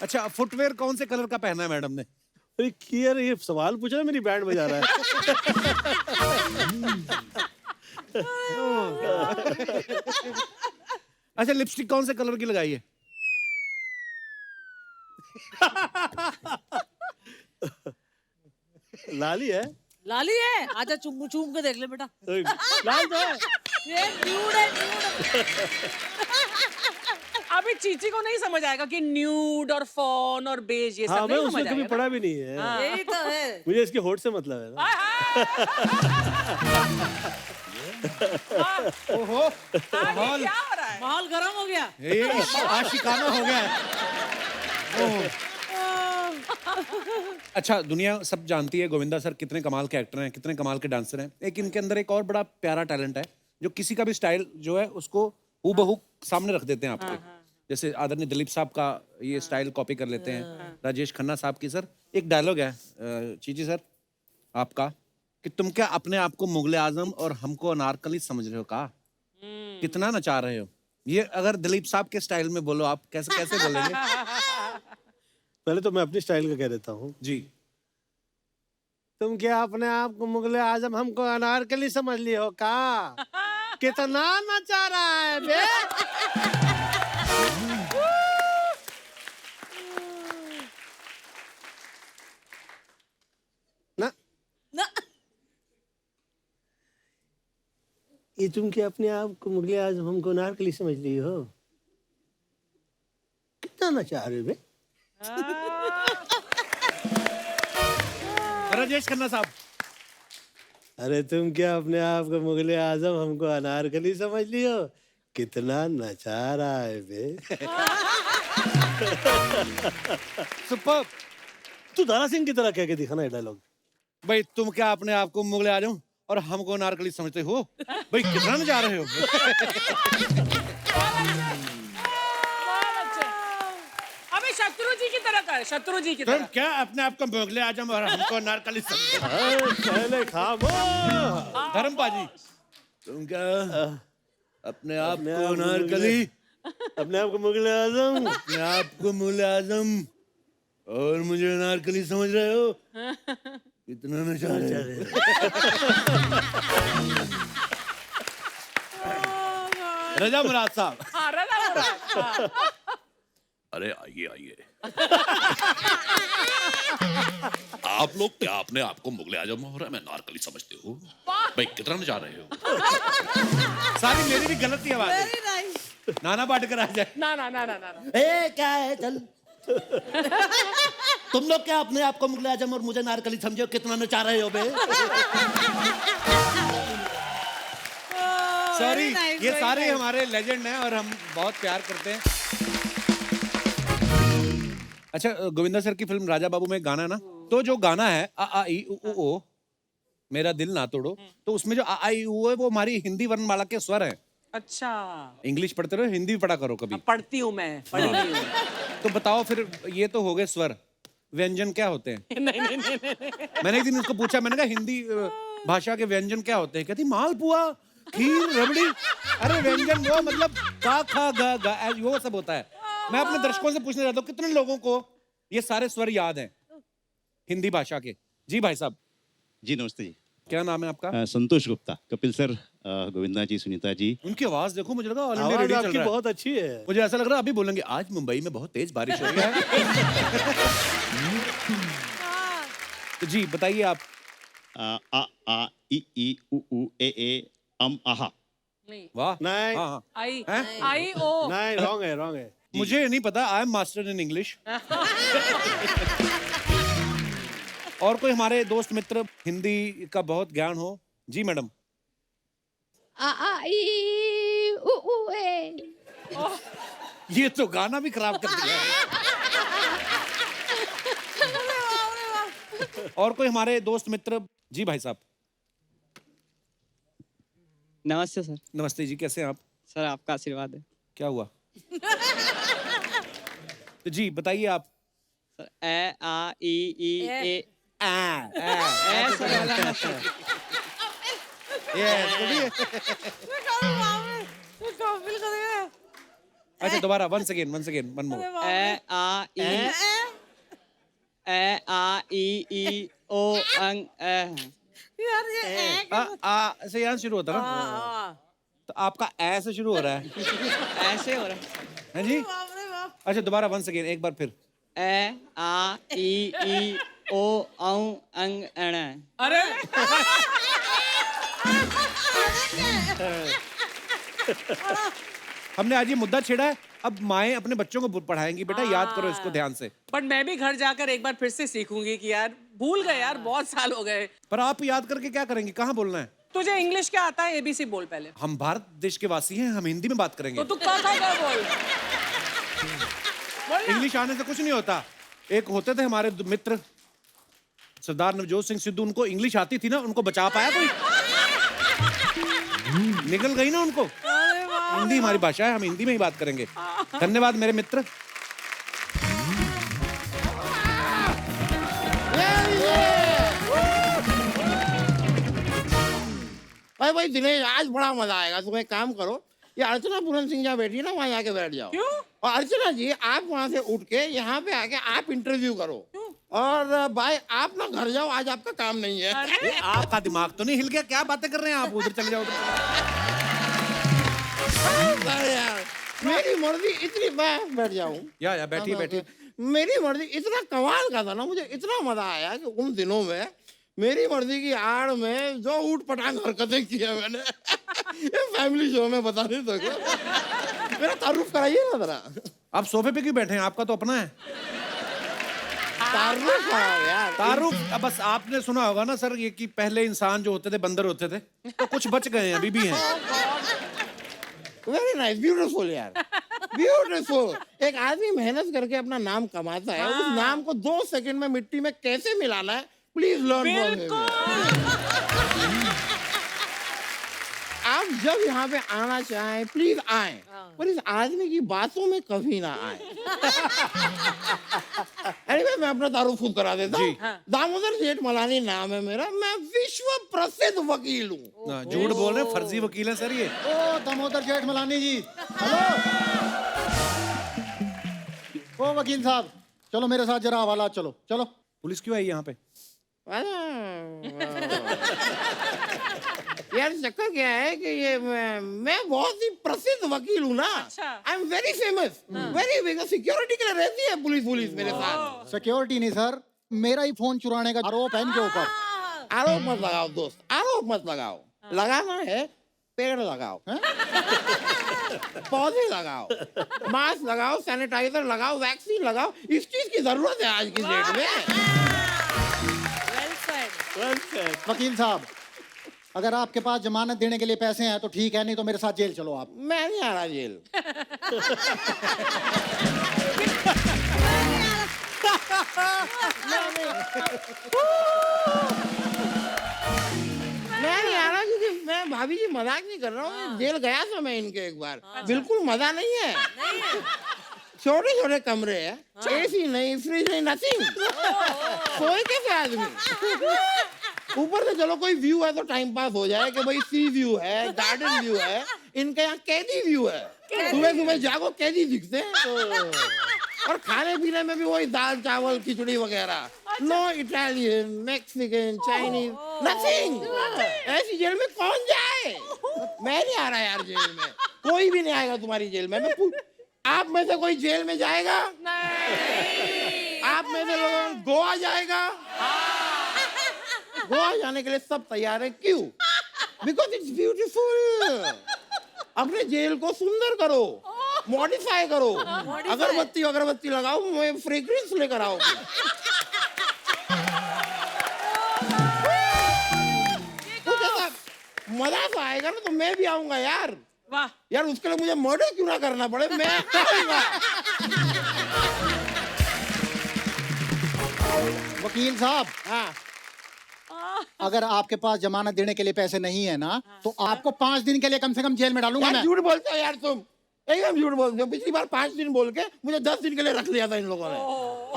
अच्छा फुटवेयर कौन से कलर का पहना है मैडम ने? अरे यार ये सवाल पूछा ना, मेरी बैंड बजा रहा है। अच्छा लिपस्टिक कौन से कलर की लगाई है? लाली है। लाली है, आजा चूम चूम के देख ले बेटा। लाल तो है। ये न्यूड है, न्यूड। अभी चीची को नहीं समझ आएगा कि न्यूड और फॉन और बेज ये सब हाँ, मैं नहीं उसमें समझ कभी आएगा पढ़ा भी नहीं है। यही तो है। मुझे इसके होठ से मतलब है ना। ओहो ये क्या हो रहा है? माहौल गर्म हो गया। ये आशिकाना हो गया है। ओह। अच्छा दुनिया सब जानती है गोविंदा सर कितने कमाल के एक्टर हैं, कितने कमाल के डांसर हैं। एक इनके अंदर एक और बड़ा प्यारा टैलेंट है जो किसी का भी स्टाइल जो है उसको हूबहू सामने रख देते हैं आपके। जैसे आदरणीय दिलीप साहब का ये स्टाइल कॉपी कर लेते हैं। राजेश खन्ना साहब की सर एक डायलॉग है चीची सर आपका कि तुम क्या अपने आप को मुगले आजम और हमको अनारकली समझ रहे हो का? कितना नचा रहे हो? ये अगर दिलीप साहब के स्टाइल में बोलो आप कैसे कैसे बोलेंगे? पहले तो मैं अपनी स्टाइल का कह देता हूँ। जी तुम क्या अपने आप को मुगले आजम हमको अनारकली समझ लिए हो का? कितना नचा रहा है बे? ना ना ये तुम क्या अपने आप को मुगले आजम हमको अनारकली समझ लिए हो? कितना नचा रहे हो बे? राजेश खन्ना साहब अरे तुम क्या अपने आप को मुगले आजम हमको अनारकली समझ लियो? कितना नचा रहा है बे? सुपर। तू दारा सिंह की तरह कह के दिखाना ये डायलॉग। भाई तुम क्या अपने आप को मुगले आजम और हमको नारकली समझते हो? भाई कितना नचा रहे हो? अभी शत्रु जी की तरह कर, शत्रु जी की तुम तरह। क्या अपने आप को मुगले आजम और हमको नारकली समझते हो? पहले खामोश। धर्मपाजी तुम क्या अपने आप अपने को आप को नारकली अपने आप को मुगले आजम अपने आप को मुगले आजम और मुझे नारकली समझ रहे हो? कितना नचा रहे हो? रजा मुराद साहब हाँ, रजा हो रहा है। हाँ। अरे आइए आइए। आप लोग क्या अपने आप को मुगले आजम हो रहा है मैं नारकली समझते हो? भाई कितना नचा रहे हो? सारी मेरी भी गलत ही आवाज है। Very nice. नाना पाटेकर आ जाए। ना ना ना ना ना ना। ए क्या है चल तुम लोग क्या अपने आप को मुगले आजम और मुझे नारकली समझो? कितना नचा रहे हो बे? सॉरी nice, ये very सारे nice. हमारे लेजेंड हैं और हम बहुत प्यार करते हैं। अच्छा गोविंदा सर की फिल्म राजा बाबू में एक गाना है ना, तो जो गाना है आ आ ई उ ऊ ओ मेरा दिल ना तोड़ो, तो उसमें जो आ आ ई उ है वो हमारी हिंदी वर्णमाला के स्वर हैं। अच्छा, इंग्लिश पढ़ते रहो, हिंदी भी पढ़ा करो कभी। पढ़ती हूँ मैं, पढ़ी नहीं हूँ। तो बताओ फिर, ये तो हो गए स्वर, व्यंजन क्या होते हैं? नहीं। मैंने एक दिन उसको पूछा, मैंने कहा हिंदी भाषा के व्यंजन क्या होते हैं? कहती मालपुआ, खीर, रबड़ी। अरे व्यंजन वो मतलब का, खा, गा, गा, वो सब होता है। मैं अपने दर्शकों से पूछना चाहता हूँ, कितने लोगों को ये सारे स्वर याद हैं हिंदी भाषा के? जी भाई साहब। जी नमस्ते जी। क्या नाम है आपका? संतोष गुप्ता। कपिल सर, गोविंदा जी, सुनीता जी। उनकी आवाज देखो, मुझे लगा ऑल इंडिया आवाज रेडियो चल आपकी रहा है। बहुत अच्छी है। मुझे ऐसा लग रहा है अभी बोलेंगे आज मुंबई में बहुत तेज बारिश हो रही है। तो जी बताइए आप। आ आ ई उ उ ए आहा। नहीं, वाह। नहीं। हाँ, हाँ। आई हैं? आई ओ। नहीं, रॉन्ग है, रॉन्ग है। मुझे नहीं पता, I am master in English. और कोई हमारे दोस्त मित्र हिंदी का बहुत ज्ञान हो? जी मैडम। आ आ ई उ ए। ये तो गाना भी खराब कर दिया है। और कोई हमारे दोस्त मित्र? जी भाई साहब। नमस्ते सर। नमस्ते जी, कैसे हैं आप? सर आपका आशीर्वाद है। क्या हुआ? तो जी बताइए आप। सर ए आ ई ए ऐसे सर अच्छा दोबारा, वंस अगेन, वन मोर। ए आ ई ओ अंग ए। यार ये आ से यहाँ शुरू होता है ना, तो आपका ऐ से शुरू हो रहा है। ऐसे हो रहा हैं जी? अच्छा दोबारा, वंस अगेन, एक बार फिर। है। ए आ ई ओ अंग अण। अरे हमने आज ये मुद्दा छेड़ा है, अब माएँ अपने बच्चों को पढ़ाएंगी, बेटा याद करो इसको ध्यान से। बट मैं भी घर जाकर एक बार फिर से सीखूंगी कि यार भूल गए यार, बहुत साल हो गए। पर आप याद करके क्या करेंगी? कहाँ बोलना है? तुझे इंग्लिश क्या आता है? एबीसी बोल पहले। हम भारत देश के वासी हैं, हम हिंदी में बात करेंगे। तो तू क्या बोल। इंग्लिश आने से कुछ नहीं होता। एक होते थे हमारे मित्र सरदार नवजोत सिंह सिद्धू, उनको इंग्लिश आती थी ना, उनको बचा पाया कोई? निकल गई ना उनको। हिंदी हमारी भाषा है, हम हिंदी में ही बात करेंगे। धन्यवाद मेरे मित्र। भाई भाई दिनेश, आज बड़ा मजा आएगा। तुम एक काम करो, ये अर्चना पूरन सिंह जहाँ बैठी है ना, वहाँ जाके बैठ जाओ। क्यों? और अर्चना जी, आप वहाँ से उठ के यहाँ पे आके आप इंटरव्यू करो। और भाई आप ना घर जाओ, आज आपका काम नहीं है। ये आपका दिमाग तो नहीं हिल गया? क्या बातें कर रहे हैं आप? उधर चले जाओ, अरे यार, मेरी मर्जी इतनी, मैं बैठ जाऊँ। या बैठिए बैठिए। मेरी मर्जी इतना कमाल का था ना, मुझे इतना मजा आया कि उन दिनों में मेरी मर्जी की आड़ में जो ऊट पटांग हरकतें की है मैंने, ये फैमिली शो में बता नहीं सको। मेरा तारुफ कराइए ना जरा। आप सोफे पे क्यों बैठे हैं? आपका तो अपना है। तारुफ कराओ यार। तारुफ, अब बस आपने सुना होगा ना सर, ये कि पहले इंसान जो होते थे बंदर होते थे, तो कुछ बच गए हैं, अभी भी हैं। वेरी नाइस, ब्यूटीफुल यार, ब्यूटीफुल। एक आदमी मेहनत करके अपना नाम कमाता है, उस नाम को 2 सेकंड में मिट्टी में कैसे मिलाना है, प्लीज लर्न फ्रॉम हिम। आप जब यहाँ पे आना चाहें प्लीज आएं, पर इस आदमी की बातों में कभी ना आए। anyway, मैं अपना तारुफ खुद करा देता हूँ। दामोदर जेठ मलानी नाम है मेरा, मैं विश्व प्रसिद्ध वकील हूँ। झूठ बोल रहे हैं, फर्जी वकील है सर ये। ओ दामोदर जेठ मलानी जी, हेलो। ओ वकील साहब, चलो मेरे साथ जरा हवाला, चलो चलो। पुलिस क्यों आई यहाँ पे? यार चक्कर क्या है कि ये मैं बहुत ही प्रसिद्ध वकील हूँ ना। I am very famous, very big. Security के लिए रहती है पुलिस मेरे साथ। सिक्योरिटी नहीं सर, मेरा ही फोन चुराने का आरोप है इनके ऊपर। आरोप मत लगाओ दोस्त, आरोप मत लगाओ। लगाना है पेड़ लगाओ, पौधे लगाओ, मास्क लगाओ, सैनिटाइजर लगाओ, वैक्सीन लगाओ। इस चीज की जरूरत है आज की डेट में। वकील साहब, अगर आपके पास जमानत देने के लिए पैसे हैं तो ठीक है, नहीं तो मेरे साथ जेल चलो आप। मैं नहीं आ रहा जेल। मैं नहीं आ रहा क्योंकि मैं भाभी जी मजाक नहीं कर रहा हूँ, जेल गया था मैं इनके एक बार, बिल्कुल मजा नहीं है। छोटे छोटे कमरे हैं, एसी नहीं, फ्रिज नहीं, नथिंग। सोए कैसे आदमी? ऊपर से चलो कोई व्यू है तो टाइम पास हो जाए कि भाई सी व्यू है, गार्डन व्यू है। इनके यहाँ कैदी व्यू है, सुबह सुबह जागो कैदी दिखते हैं। और खाने पीने में भी वही दाल चावल खिचड़ी वगैरह, no Italian, Mexican, Chinese, nothing. ऐसी जेल में कौन जाए? मैं नहीं आ रहा यार जेल में, कोई भी नहीं आएगा तुम्हारी जेल में। आप में से कोई जेल में जाएगा? नहीं। आप में से लोग गोवा जाएगा? गोवा जाने के लिए सब तैयार है, क्यों? Because it's beautiful. अपने जेल को सुंदर करो, मॉडिफाई करो, अगरबत्ती लगाओ, मैं फ्रेग्रेंस लेकर आओ। कुछ ऐसा मजा तो आएगा ना, तो मैं भी आऊंगा यार। वाह यार, उसके लिए मुझे मर्डर क्यों ना करना पड़े, मैं आऊंगा। वकील साहब, हाँ, अगर आपके पास जमानत देने के लिए पैसे नहीं है ना, तो आपको 5 दिन के लिए कम से कम जेल में डालूंगा यार मैं। झूठ बोलते हो यार तुम, एकदम झूठ बोलते हो। पिछली बार 5 दिन बोल के मुझे 10 दिन के लिए रख लिया था इन लोगों ने।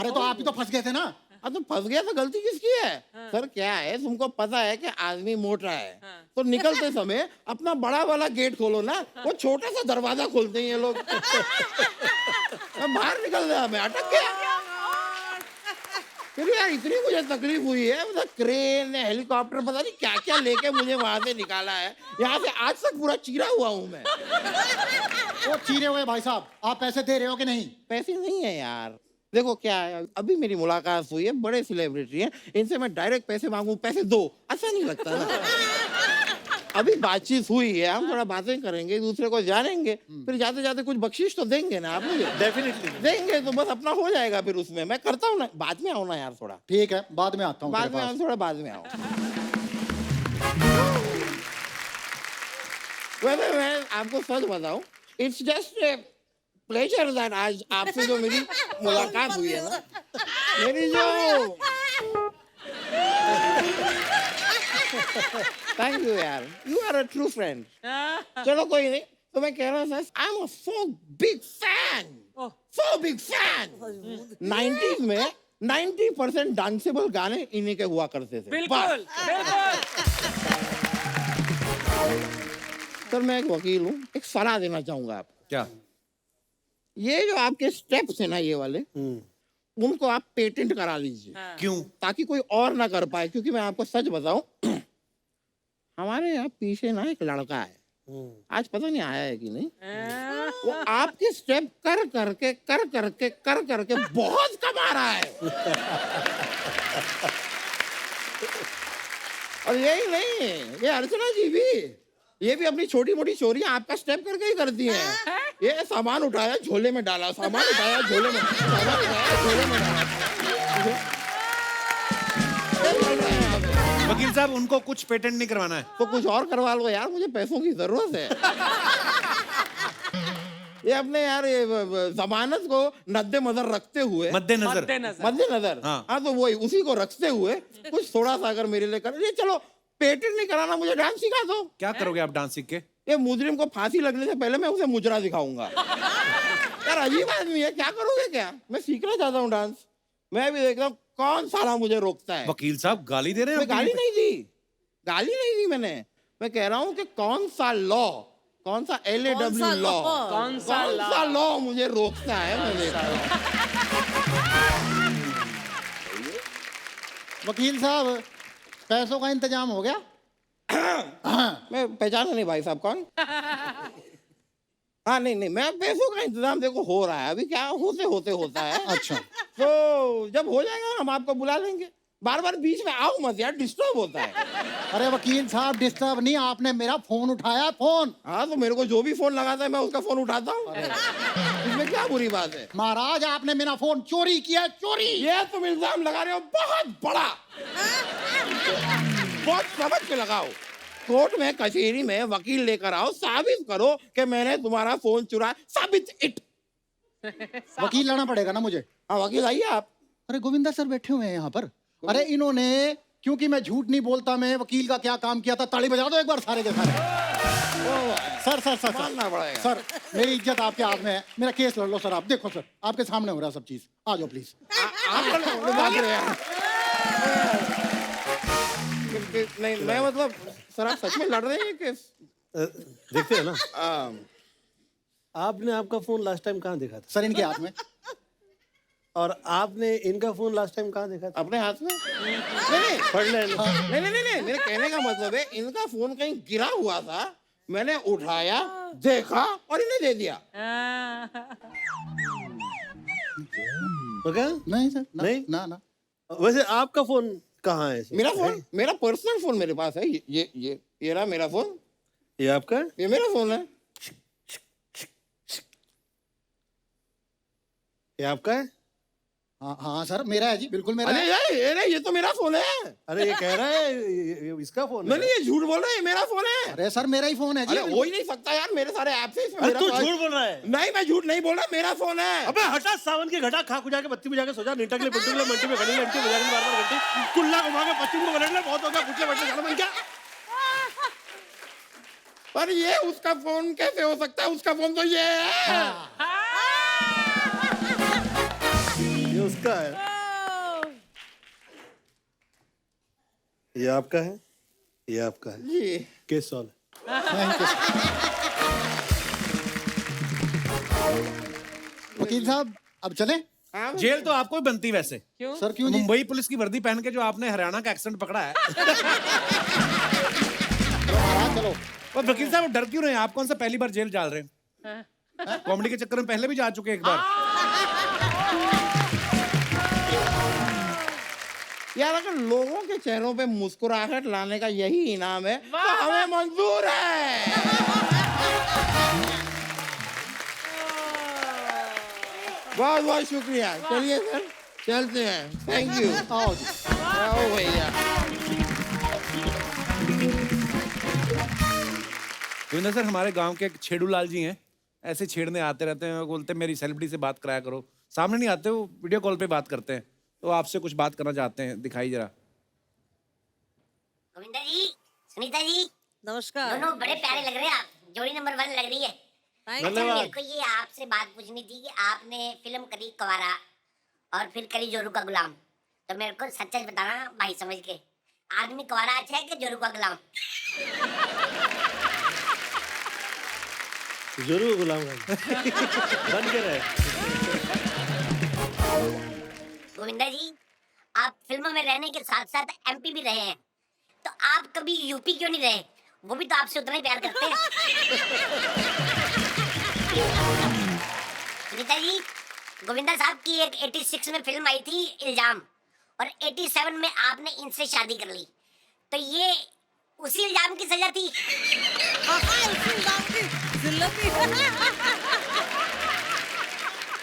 अरे तो आप ही तो फंस गए थे ना। अब तो फंस गया तो गलती किसकी है? सर क्या है, तुमको पता है कि आदमी मोटा है, तो निकलते समय अपना बड़ा वाला गेट खोलो ना, वो छोटा सा दरवाजा खोलते हैं ये लोग। बाहर निकल गया, मैं अटक गया। फिर यार इतनी मुझे तकलीफ हुई है, मतलब क्रेन हेलीकॉप्टर पता नहीं क्या क्या लेके मुझे वहां से निकाला है। यहाँ से आज तक पूरा चीरा हुआ हूँ मैं। वो चीरे हुए भाई साहब, आप पैसे दे रहे हो कि नहीं? पैसे नहीं है यार। देखो क्या है, अभी मेरी मुलाकात हुई है, बड़े सेलिब्रिटी हैं, इनसे मैं डायरेक्ट पैसे मांगू, पैसे दो, अच्छा नहीं लगता ना। अभी बातचीत हुई है, हम थोड़ा बातें करेंगे, एक दूसरे को जानेंगे, फिर जाते जाते कुछ बख्शीश तो देंगे ना आप मुझे। डेफिनेटली देंगे तो बस अपना हो जाएगा। फिर उसमें मैं करता हूँ ना, बाद में आओ ना यार थोड़ा। ठीक है, बाद में आता हूँ। बाद में आओ, थोड़ा बाद में आओ। वैसे मैं आपको सच बताऊं, इट्स जस्ट प्लेजर दैट आज आपसे जो मेरी मुलाकात हुई है ना, मेरी जो थैंक यू यार, you are a true friend. चलो कोई नहीं, तो मैं कह रहा था, I am a so big fan. 90s में 90% डांसेबल गाने इन्हीं के हुआ करते थे। बिल्कुल बिल्कुल। सर मैं एक वकील हूँ, एक सलाह देना चाहूंगा आपको। क्या? ये जो आपके स्टेप्स है ना, ये वाले, उनको आप पेटेंट करा लीजिए। क्यों? ताकि कोई और ना कर पाए। क्योंकि मैं आपको सच बताऊं, हमारे यहाँ पीछे ना एक लड़का है, आज पता नहीं आया है कि नहीं, वो आपके स्टेप कर करके बहुत कमा रहा है। और यही नहीं, ये अर्चना जी भी, ये भी अपनी छोटी मोटी चोरियां आपका स्टेप करके ही करती हैं। ये सामान उठाया झोले में डाला, सामान उठाया झोले में, सामान उठाया झोले में डाला। वकील साहब, उनको कुछ पेटेंट नहीं करवाना है तो कुछ और करवा लो यार, मुझे पैसों की जरूरत है। ये अपने यार ये जमानत को मद्देनजर रखते हुए, मद्देनजर हाँ, तो वही उसी को रखते हुए कुछ थोड़ा सा अगर मेरे लिए कर, ये चलो पेटेंट नहीं कराना, मुझे डांस सिखा दो। क्या करोगे आप डांस सीख के? ये मुजरिम को फांसी लगने से पहले मैं उसे मुजरा दिखाऊंगा। यार अजीब आदमी है, क्या करोगे क्या? मैं सीखना चाहता हूँ डांस, मैं भी देखता हूँ कौन साला मुझे रोकता है। वकील साहब गाली दे रहे हैं? गाली नहीं दी मैंने, मैं कह रहा हूँ कि कौन सा लॉ, कौन सा LAW लॉ, कौन सा लॉ मुझे रोकता है, मैं देख रहा हूँ। वकील साहब, पैसों का इंतजाम हो गया? मैं पहचाना नहीं भाई साहब कौन। हाँ नहीं, मैं पैसों का इंतजाम देखो हो रहा है, अभी क्या होते होता है। अच्छा, तो जब हो जाएगा हम आपको बुला लेंगे। बार बार बीच में आओ मत यार, डिस्टर्ब होता है। अरे वकील साहब, डिस्टर्ब नहीं, आपने मेरा फोन उठाया। फोन? हाँ, तो मेरे को जो भी फोन लगाता है मैं उसका फोन उठाता हूँ, इसमें क्या बुरी बात है? महाराज, आपने मेरा फोन चोरी किया, चोरी। ये तुम इल्जाम लगा रहे हो बहुत बड़ा, बहुत समझ के लगाओ। कोर्ट में कचहरी में वकील लेकर आओ, साबित करो कि मैंने तुम्हारा फोन चुराया, साबित इट। वकील लाना पड़ेगा ना मुझे? हाँ वकील आइए आप। अरे गोविंदा सर बैठे हुए हैं यहाँ पर। अरे इन्होंने क्योंकि मैं झूठ नहीं बोलता। मैं वकील का क्या काम किया था, ताली बजा दो एक बार सारे के सारे। सर सर सर मानना पड़ेगा। सर मेरी इज्जत आपके हाथ में है, मेरा केस लड़ लो सर। आप देखो सर, आपके सामने हो रहा है सब चीज। आ जाओ प्लीज। नहीं मैं मतलब सर आप सच में लड़ रहे हैं केस? देखते हैं ना। आपने आपका फोन लास्ट टाइम कहाँ देखा था? सर इनके हाथ में। और आपने इनका फोन लास्ट टाइम कहाँ देखा था? अपने हाथ में। नहीं पढ़ ले। नहीं मेरे कहने का मतलब है इनका फोन कहीं गिरा हुआ था, मैंने उठाया, देखा और इन्हें दे दिया। नहीं सर, नहीं ना। वैसे आपका फोन कहाँ है? मेरा फोन, मेरा पर्सनल फोन मेरे पास है। ये रहा मेरा फोन। ये आपका है? ये मेरा फोन है। ये आपका है? हाँ सर मेरा है जी, बिल्कुल मेरा है। अरे ये तो मेरा फोन है। अरे ये कह रहा है ये इसका फोन है। नहीं ये झूठ बोल रहा है, ये मेरा फोन है। अरे सर मेरा ही फोन है जी। अरे हो ही नहीं सकता यार, मेरे सारे ऐप से इसमें अरे मेरा तू फोन है। झूठ बोल रहा है। नहीं मैं झूठ नहीं बोल रहा, मेरा फोन है। अबे हटा, सावन की घटा खा खुजा के बत्ती बुझा के सो जा। नीटा के लिए पिंटू के लिए मंटी में खड़ी घंटी बजा के बार-बार घंटी कुल्ला घुमा के पश्चिम को पलट ले। बहुत हो गया, पुछले बैठले जाना बन क्या? पर ये उसका फोन कैसे हो सकता है? उसका फोन तो ये है। ये उसका है। ये आपका है, ये आपका है। ये केस सॉल्व। वकील साहब अब चले? जेल तो आपको ही बनती वैसे। क्यों? सर क्यों जी? मुंबई पुलिस की वर्दी पहन के जो आपने हरियाणा का एक्सेंट पकड़ा है। चलो। और वकील साहब डर क्यों रहे हैं? आप कौन सा पहली बार जेल डाल रहे हैं? कॉमेडी के चक्कर में पहले भी जा चुके एक बार। यार अगर लोगों के चेहरों पे मुस्कुराहट लाने का यही इनाम है तो हमें मंजूर है। बहुत बहुत शुक्रिया। चलिए सर चलते हैं। Thank you. आओ जी। आओ भैया। गोविंदा सर हमारे गांव के एक छेड़ू लाल जी हैं, ऐसे छेड़ने आते रहते हैं। बोलते हैं मेरी सेलिब्रिटी से बात कराया करो। सामने नहीं आते, वो वीडियो कॉल पे बात करते हैं। तो आपसे कुछ बात करना चाहते हैं, दिखाई जरा। गोविंदा जी, सुनीता जी, नमस्कार। दोनों बड़े प्यारे लग रहे हैं। आप जोड़ी नंबर 1 लग रही है। अच्छा मेरे को ये आपसे बात पूछनी थी कि आपने फिल्म करी कवारा और फिर करी जोरू का गुलाम, तो मेरे को सच सच बताना भाई समझ के, आदमी कवारा अच्छा है कि जोरू का गुलाम? जरूर गुलाम बन के रहे। गोविंदा जी, आप फिल्मों में रहने के साथ साथ एमपी भी रहे हैं, तो आप कभी यूपी क्यों नहीं रहे? वो भी तो आपसे उतना ही प्यार करते हैं। सुनीता जी, गोविंदा साहब की एक 86 में फिल्म आई थी इल्जाम, और 87 में आपने इनसे शादी कर ली, तो ये उसी इल्जाम की सजा थी।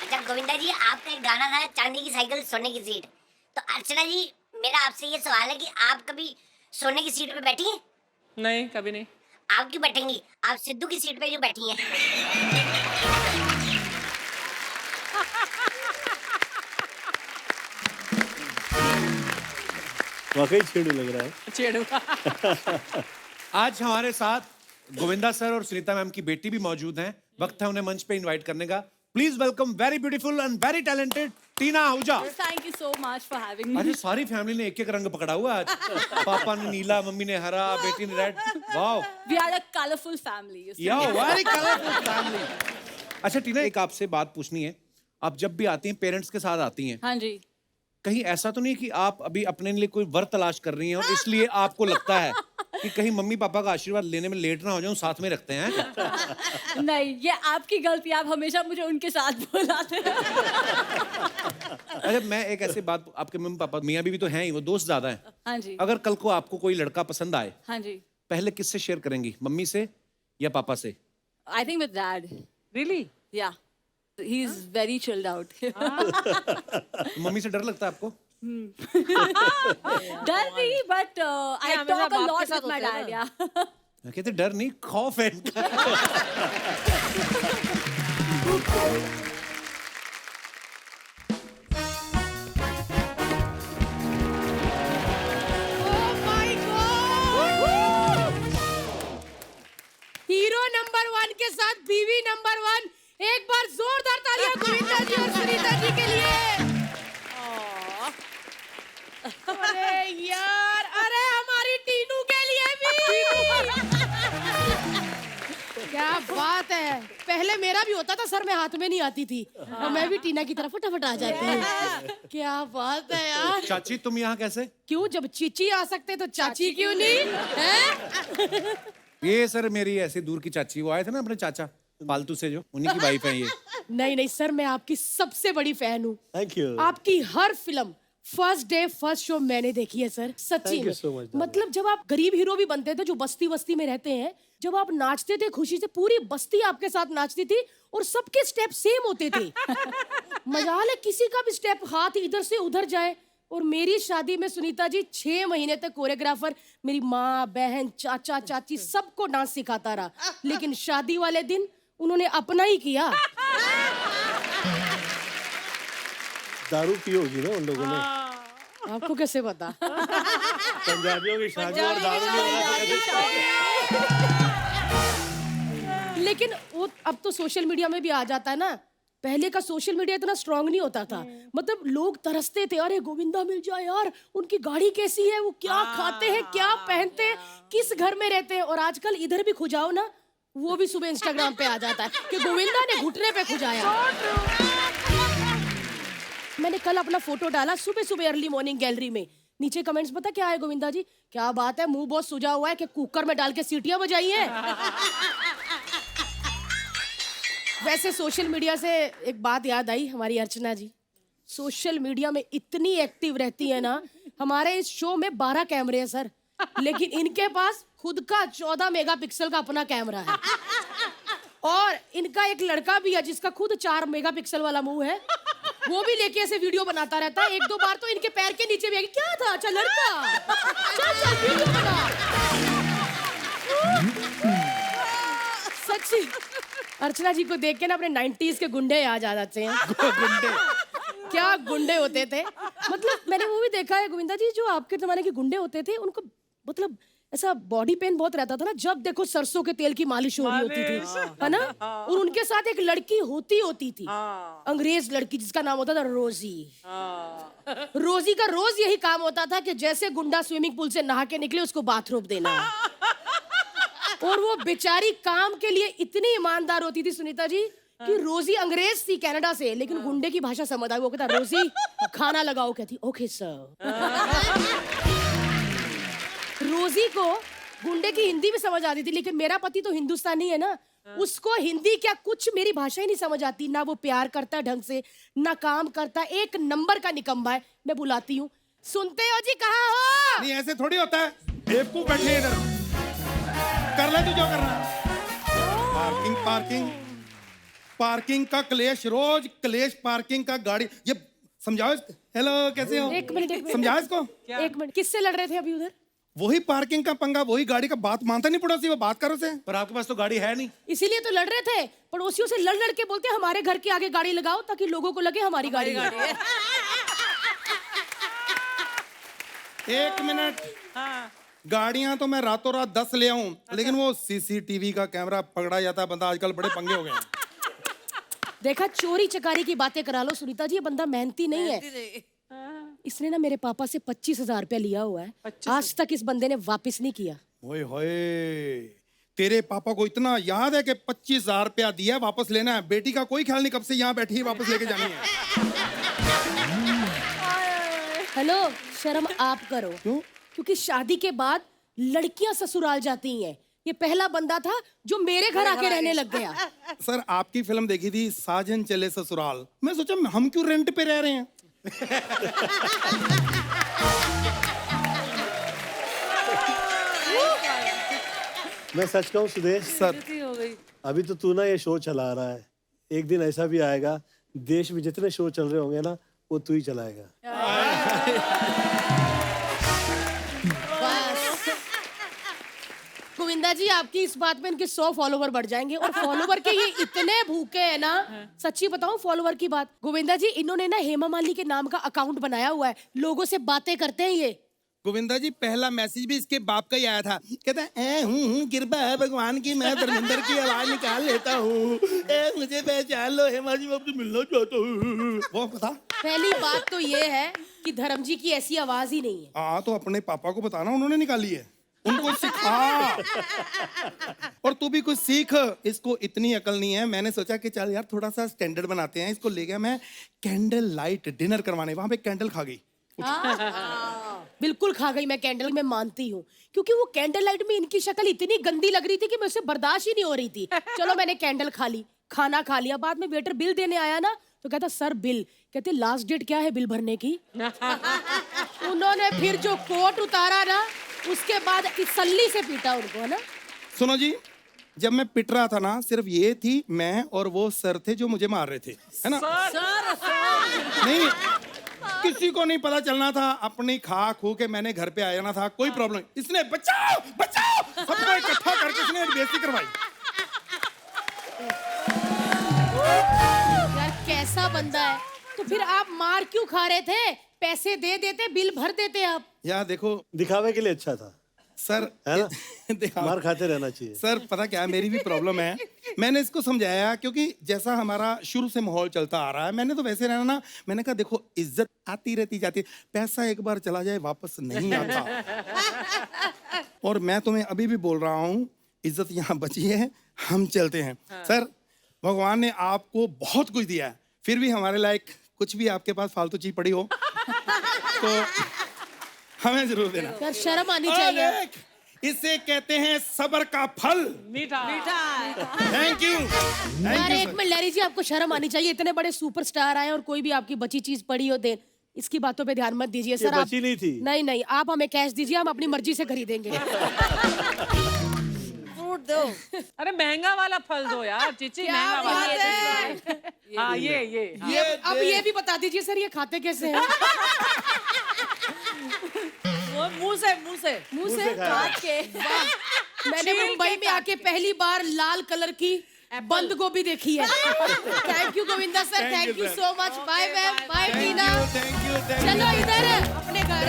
अच्छा गोविंदा जी, आपका एक गाना था चांदी की साइकिल सोने की सीट, तो अर्चना जी मेरा आपसे ये सवाल है कि आप कभी सोने की सीट पे बैठी हैं? नहीं, कभी नहीं। आप क्यों बैठेंगी? आप सिद्धू की सीट पे क्यों बैठी हैं? वाकई छेड़ू लग रहा है। छेड़ू। आज हमारे साथ गोविंदा सर और सुनीता मैम की बेटी भी मौजूद हैं। वक्त है उन्हें मंच पे इनवाइट करने का। Please welcome very beautiful and very talented Tina Ahuja. Thank you so much for having me. अरे सारी फैमिली ने एक एक रंग पकड़ा हुआ आज। पापा ने नीला, मम्मी ने हरा, बेटी ने red. Wow, We are a colorful family. You see. या वेरी कलरफुल फैमिली। अच्छा टीना, एक आपसे बात पूछनी है। आप जब भी आती हैं पेरेंट्स के साथ आती हैं, हाँ जी। कहीं ऐसा तो नहीं कि आप अभी अपने लिए कोई वर तलाश कर रही हैं और इसलिए आपको लगता है कि कहीं मम्मी पापा का आशीर्वाद लेने में लेट ना हो जाऊं, साथ में रखते हैं? नहीं, ये आपकी गलती, आप हमेशा मुझे उनके साथ बुलाते हैं। अरे मैं एक ऐसी बात, आपके मम्मी पापा मियाँ बीवी तो हैं ही, वो दोस्त ज्यादा हैं। हाँ जी। अगर कल को आपको कोई लड़का पसंद आए, हाँ जी। पहले किससे शेयर करेंगी, मम्मी से या पापा से? I think with dad. Really? Yeah. He's very chilled out. Mummy से डर लगता है आपको? डर नहीं, but I हमेशा talk a बाप के lot साथ with my होते हैं dad. ना। Yeah. कहते डर नहीं, खौफ है इनका। नंबर 1 के साथ बीवी नंबर 1। एक बार जोरदार तालियां गोविंदा जी और सुनीता जी के लिए। अरे यार, अरे हमारी टीनू के लिए भी। क्या बात है। पहले मेरा भी होता था, सर में हाथ में नहीं आती थी, और मैं भी टीना की तरफ फटाफट आ जाती हूँ। क्या बात है यार। चाची तुम यहाँ कैसे? क्यों, जब चीची आ सकते तो चाची क्यों नहीं है? ये सर मेरी ऐसे दूर की चाची, वो आए थे ना अपने चाचा पालतू से, जो उन्हीं की वाइफ है ये। नहीं नहीं सर, मैं आपकी सबसे बड़ी फैन हूँ। Thank you. आपकी हर film first day first show मैंने देखी है सर, सच्ची में। so much, मतलब जब आप गरीब हीरो भी बनते थे जो बस्ती बस्ती में रहते हैं, जब आप नाचते थे खुशी से, पूरी बस्ती आपके साथ नाचती थी और सबके स्टेप सेम होते थे। मजाल है किसी का भी स्टेप हाथ इधर से उधर जाए। और मेरी शादी में सुनीता जी 6 महीने तक कोरियोग्राफर मेरी माँ, बहन, चाचा, चाची सबको डांस सिखाता रहा, लेकिन शादी वाले दिन उन्होंने अपना ही किया। दारू पी होगी ना उन लोगों ने। आपको कैसे पता? पंजाबियों की शादी और दारू में। लेकिन वो अब तो सोशल मीडिया में भी आ जाता है ना। पहले का सोशल मीडिया इतना स्ट्रांग नहीं होता था। मतलब लोग तरसते थे, अरे गोविंदा मिल जाए यार, उनकी गाड़ी कैसी है, वो क्या खाते हैं, क्या पहनते हैं, किस घर में रहते हैं। और आजकल इधर भी खुजाओ ना, वो भी सुबह इंस्टाग्राम पे आ जाता है कि गोविंदा ने घुटने पे खुजाया। मैंने कल अपना फोटो डाला सुबह सुबह अर्ली मॉर्निंग गैलरी में, नीचे कमेंट्स पता क्या है, गोविंदा जी क्या बात है, मुंह बहुत सुजा हुआ है कि कुकर में डाल के सीटियां बजाई हैं। वैसे सोशल मीडिया से एक बात याद आई, हमारी अर्चना जी सोशल मीडिया में इतनी एक्टिव रहती है ना। हमारे इस शो में 12 कैमरे हैं सर, लेकिन इनके पास खुद का 14 मेगापिक्सल का अपना कैमरा है। और इनका एक लड़का भी है जिसका खुद 4 मेगापिक्सल वाला मुंह है, वो भी लेके ऐसे वीडियो बनाता रहता है। 1-2 बार तो इनके पैर के नीचे भी आगे, क्या था, अच्छा लड़का, चल वीडियो बना। सच्ची अर्चना जी को देख के ना अपने 90s के गुंडे याद आ जाते हैं। गुंडे क्या गुंडे होते थे। मतलब मैंने वो भी देखा है गोविंदा जी, जो आपके जमाने के गुंडे होते थे उनको मतलब ऐसा बॉडी पेन बहुत रहता था ना, जब देखो सरसों के तेल की मालिश हो रही होती थी, है ना। और उनके साथ एक लड़की होती थी, अंग्रेज लड़की, जिसका नाम होता था रोजी। रोजी का रोज यही काम होता था कि जैसे गुंडा स्विमिंग पूल से नहा के निकले उसको बाथरूम देना। और वो बेचारी काम के लिए इतनी ईमानदार होती थी सुनीता जी कि रोजी अंग्रेज थी कनाडा से, लेकिन गुंडे की भाषा समझ आई। वो कहता रोजी खाना लगाओ, कहती ओके सर। रोजी को गुंडे की हिंदी भी समझ आती थी, लेकिन मेरा पति तो हिंदुस्तानी है ना, उसको हिंदी क्या कुछ मेरी भाषा ही नहीं समझ आती। ना वो प्यार करता ढंग से, ना काम करता, एक नंबर का निकम्मा है। मैं बुलाती हूँ, सुनते हो जी, कहाँ हो? नहीं ऐसे थोड़ी होता है, बेवकूफ बैठे इधर, कर ले तू जो करना। पार्किंग पार्किंग पार्किंग का क्लेश, रोज क्लेश पार्किंग का। गाड़ी ये समझाओ इसको। हेलो कैसे हो? एक मिनट समझाओ इसको। एक मिनट, किससे लड़ रहे थे अभी उधर? वही पार्किंग का पंगा, वही गाड़ी का। बात मानता नहीं पड़ोसी, वो बात करो से। पर आपके पास तो गाड़ी है नहीं, इसीलिए तो लड़ रहे थे। पड़ोसियों से लड़ लड़ के बोलते हमारे घर के आगे गाड़ी लगाओ ताकि लोगों को लगे हमारी गाड़ी है। एक मिनट, गाड़ियां तो मैं रातों रात 10 ले आऊं, लेकिन वो सीसीटीवी का कैमरा पकड़ा जाता है बंदा। आजकल बड़े पंगे हो गए हैं। देखा, चोरी चकारी की बातें करा लो सुनीता जी, ये बंदा मेहनती नहीं है। इसने ना मेरे पापा से 25,000 रुपया लिया हुआ है, आज तक इस बंदे ने वापस नहीं किया। ओए होए, तेरे पापा को इतना याद है कि 25,000 रुपया दिया, वापस लेना है। बेटी का कोई ख्याल नहीं, कब से यहाँ बैठी है, वापस लेके जानी है। हेलो, शर्म आप करो। क्यों? क्योंकि शादी के बाद लड़कियां ससुराल जाती हैं। ये पहला बंदा था जो मेरे घर आके रहने लग गया। सर आपकी फिल्म देखी थी साजन चले ससुराल, मैं सोचा हम क्यों रेंट पे रह रहे हैं। मैं सच कहूँ सुदेश सर, अभी तो तू ना ये शो चला रहा है, एक दिन ऐसा भी आएगा देश में जितने शो चल रहे होंगे ना, वो तू ही चलाएगा। गोविंदा जी, आपकी इस बात में इनके 100 फॉलोवर बढ़ जाएंगे। और फॉलोवर के ये इतने भूखे हैं ना, सच्ची बताऊं फॉलोवर की बात, गोविंदा जी इन्होंने ना हेमा मालिनी के नाम का अकाउंट बनाया हुआ है, लोगों से बातें करते हैं ये। गोविंदा जी पहला मैसेज भी इसके बाप का ही आया था, कहता है कृपा है भगवान की, मैं धर्मेंद्र की आवाज निकाल लेता हूँ, मुझे पहचान लो हेमा जी, मैं आपसे मिलना चाहता हूँ। वो बता। पहली बात तो ये है कि धर्म जी की ऐसी आवाज ही नहीं है। हाँ तो अपने पापा को बताना, उन्होंने निकाली है, उनको सिखा। और तू भी कुछ सीख, इसको इतनी अकल नहीं है। मैंने सोचा कि चल यार थोड़ा सा स्टैंडर्ड बनाते हैं। इसको ले गया मैं कैंडल लाइट डिनर करवाने, वहां पे कैंडल खा गई। बिल्कुल खा गई मैं कैंडल, मैं मानती हूँ, क्योंकि वो कैंडल लाइट में इनकी शक्ल इतनी गंदी लग रही थी कि मुझसे बर्दाश्त ही नहीं हो रही थी। चलो मैंने कैंडल खा ली, खाना खा लिया, बाद में वेटर बिल देने आया ना तो कहता सर बिल, कहते लास्ट डेट क्या है बिल भरने की। उन्होंने फिर जो कोट उतारा ना, उसके बाद सल्ली से पीटा उनको, है ना। सुनो जी, जब मैं पिट रहा था ना, सिर्फ ये थी मैं और वो सर थे जो मुझे मार रहे थे, है ना। नहीं, किसी को नहीं पता चलना था, अपनी खा खू के मैंने घर पे आ जाना था, कोई प्रॉब्लम नहीं। इसने बचाओ बचाओ सबको इकट्ठा करके इसने बेइज्जती करवाई। यार कैसा बंदा है। तो फिर आप मार क्यों खा रहे थे? पैसे दे देते, बिल भर देते आप। यार देखो, दिखावे के लिए अच्छा था सर, है ना। मार खाते रहना चाहिए सर। पता क्या है, मेरी भी प्रॉब्लम है। मैंने इसको समझाया, क्योंकि जैसा हमारा शुरू से माहौल चलता आ रहा है, मैंने तो वैसे रहना ना। मैंने कहा देखो इज्जत आती रहती जाती है, पैसा एक बार चला जाए वापस नहीं आता। और मैं तुम्हें अभी भी बोल रहा हूँ, इज्जत यहाँ बची है, हम चलते हैं। सर, भगवान ने आपको बहुत कुछ दिया है, फिर भी हमारे लायक कुछ भी आपके पास फालतू चीज पड़ी हो तो हमें जरूर देना। यार शर्म आनी चाहिए। इसे कहते हैं सब्र का फल मीठा। Thank you. यार एक मिनट लहरी जी, आपको शर्म आनी चाहिए। इतने बड़े सुपरस्टार आए और कोई भी आपकी बची चीज पड़ी हो दे, इसकी बातों पे ध्यान मत दीजिए सर। बची नहीं थी। नहीं, आप हमें कैश दीजिए, हम अपनी मर्जी से खरीदेंगे। फ्रूट दो। अरे महंगा वाला फल दो यार चीची, महंगा वाला। हाँ ये अब ये भी बता दीजिए सर, ये खाते कैसे हैं? वो मुंह से काट के। मैंने मुंबई में आके पहली बार लाल कलर की बंद गोभी देखी है। Thank you Govinda sir, thank you so much. Bye ma'am, bye Tina. चलो इधर अपने घर।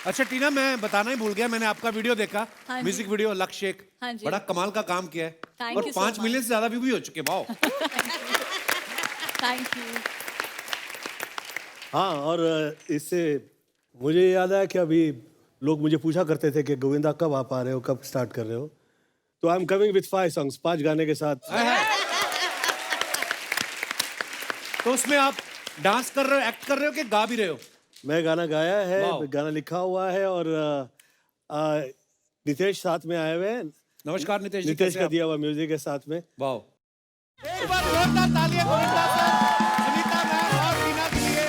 अच्छा टीना, मैं बताना ही भूल गया, मैंने आपका वीडियो देखा, म्यूजिक वीडियो लक्ष्य एक, बड़ा कमाल का काम किया है। Thank और you so 5 मिलियन से ज्यादा व्यू भी हो चुके। वाओ। Thank you. हाँ, और इससे मुझे याद आया कि अभी लोग मुझे पूछा करते थे कि गोविंदा कब आप आ रहे हो, कब स्टार्ट कर रहे हो। तो I am coming with 5 songs, 5 गाने के साथ। तो उसमें आप डांस कर रहे हो, एक्ट कर रहे हो कि गा भी रहे हो? मैं गाना गाया है, गाना लिखा हुआ है, और नितेश साथ में आए हुए हैं। नमस्कार नितेश जी, नितेश का दिया हुआ म्यूजिक है साथ में। वाओ। एक बार जोरदार तालियां गोविंदा सर, सुनीता मैम और टीना के लिए।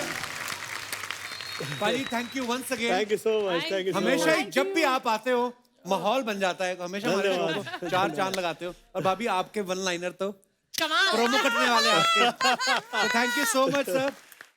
भाई thank you once again. Thank you so much, thank you. हमेशा ही जब भी आप आते हो माहौल बन जाता है, हमेशा हमारे शो को 4 चांद लगाते हो। और भाभी आपके वन लाइनर तो प्रोमो कटने वाले हैं आपके। तो thank you so much sir.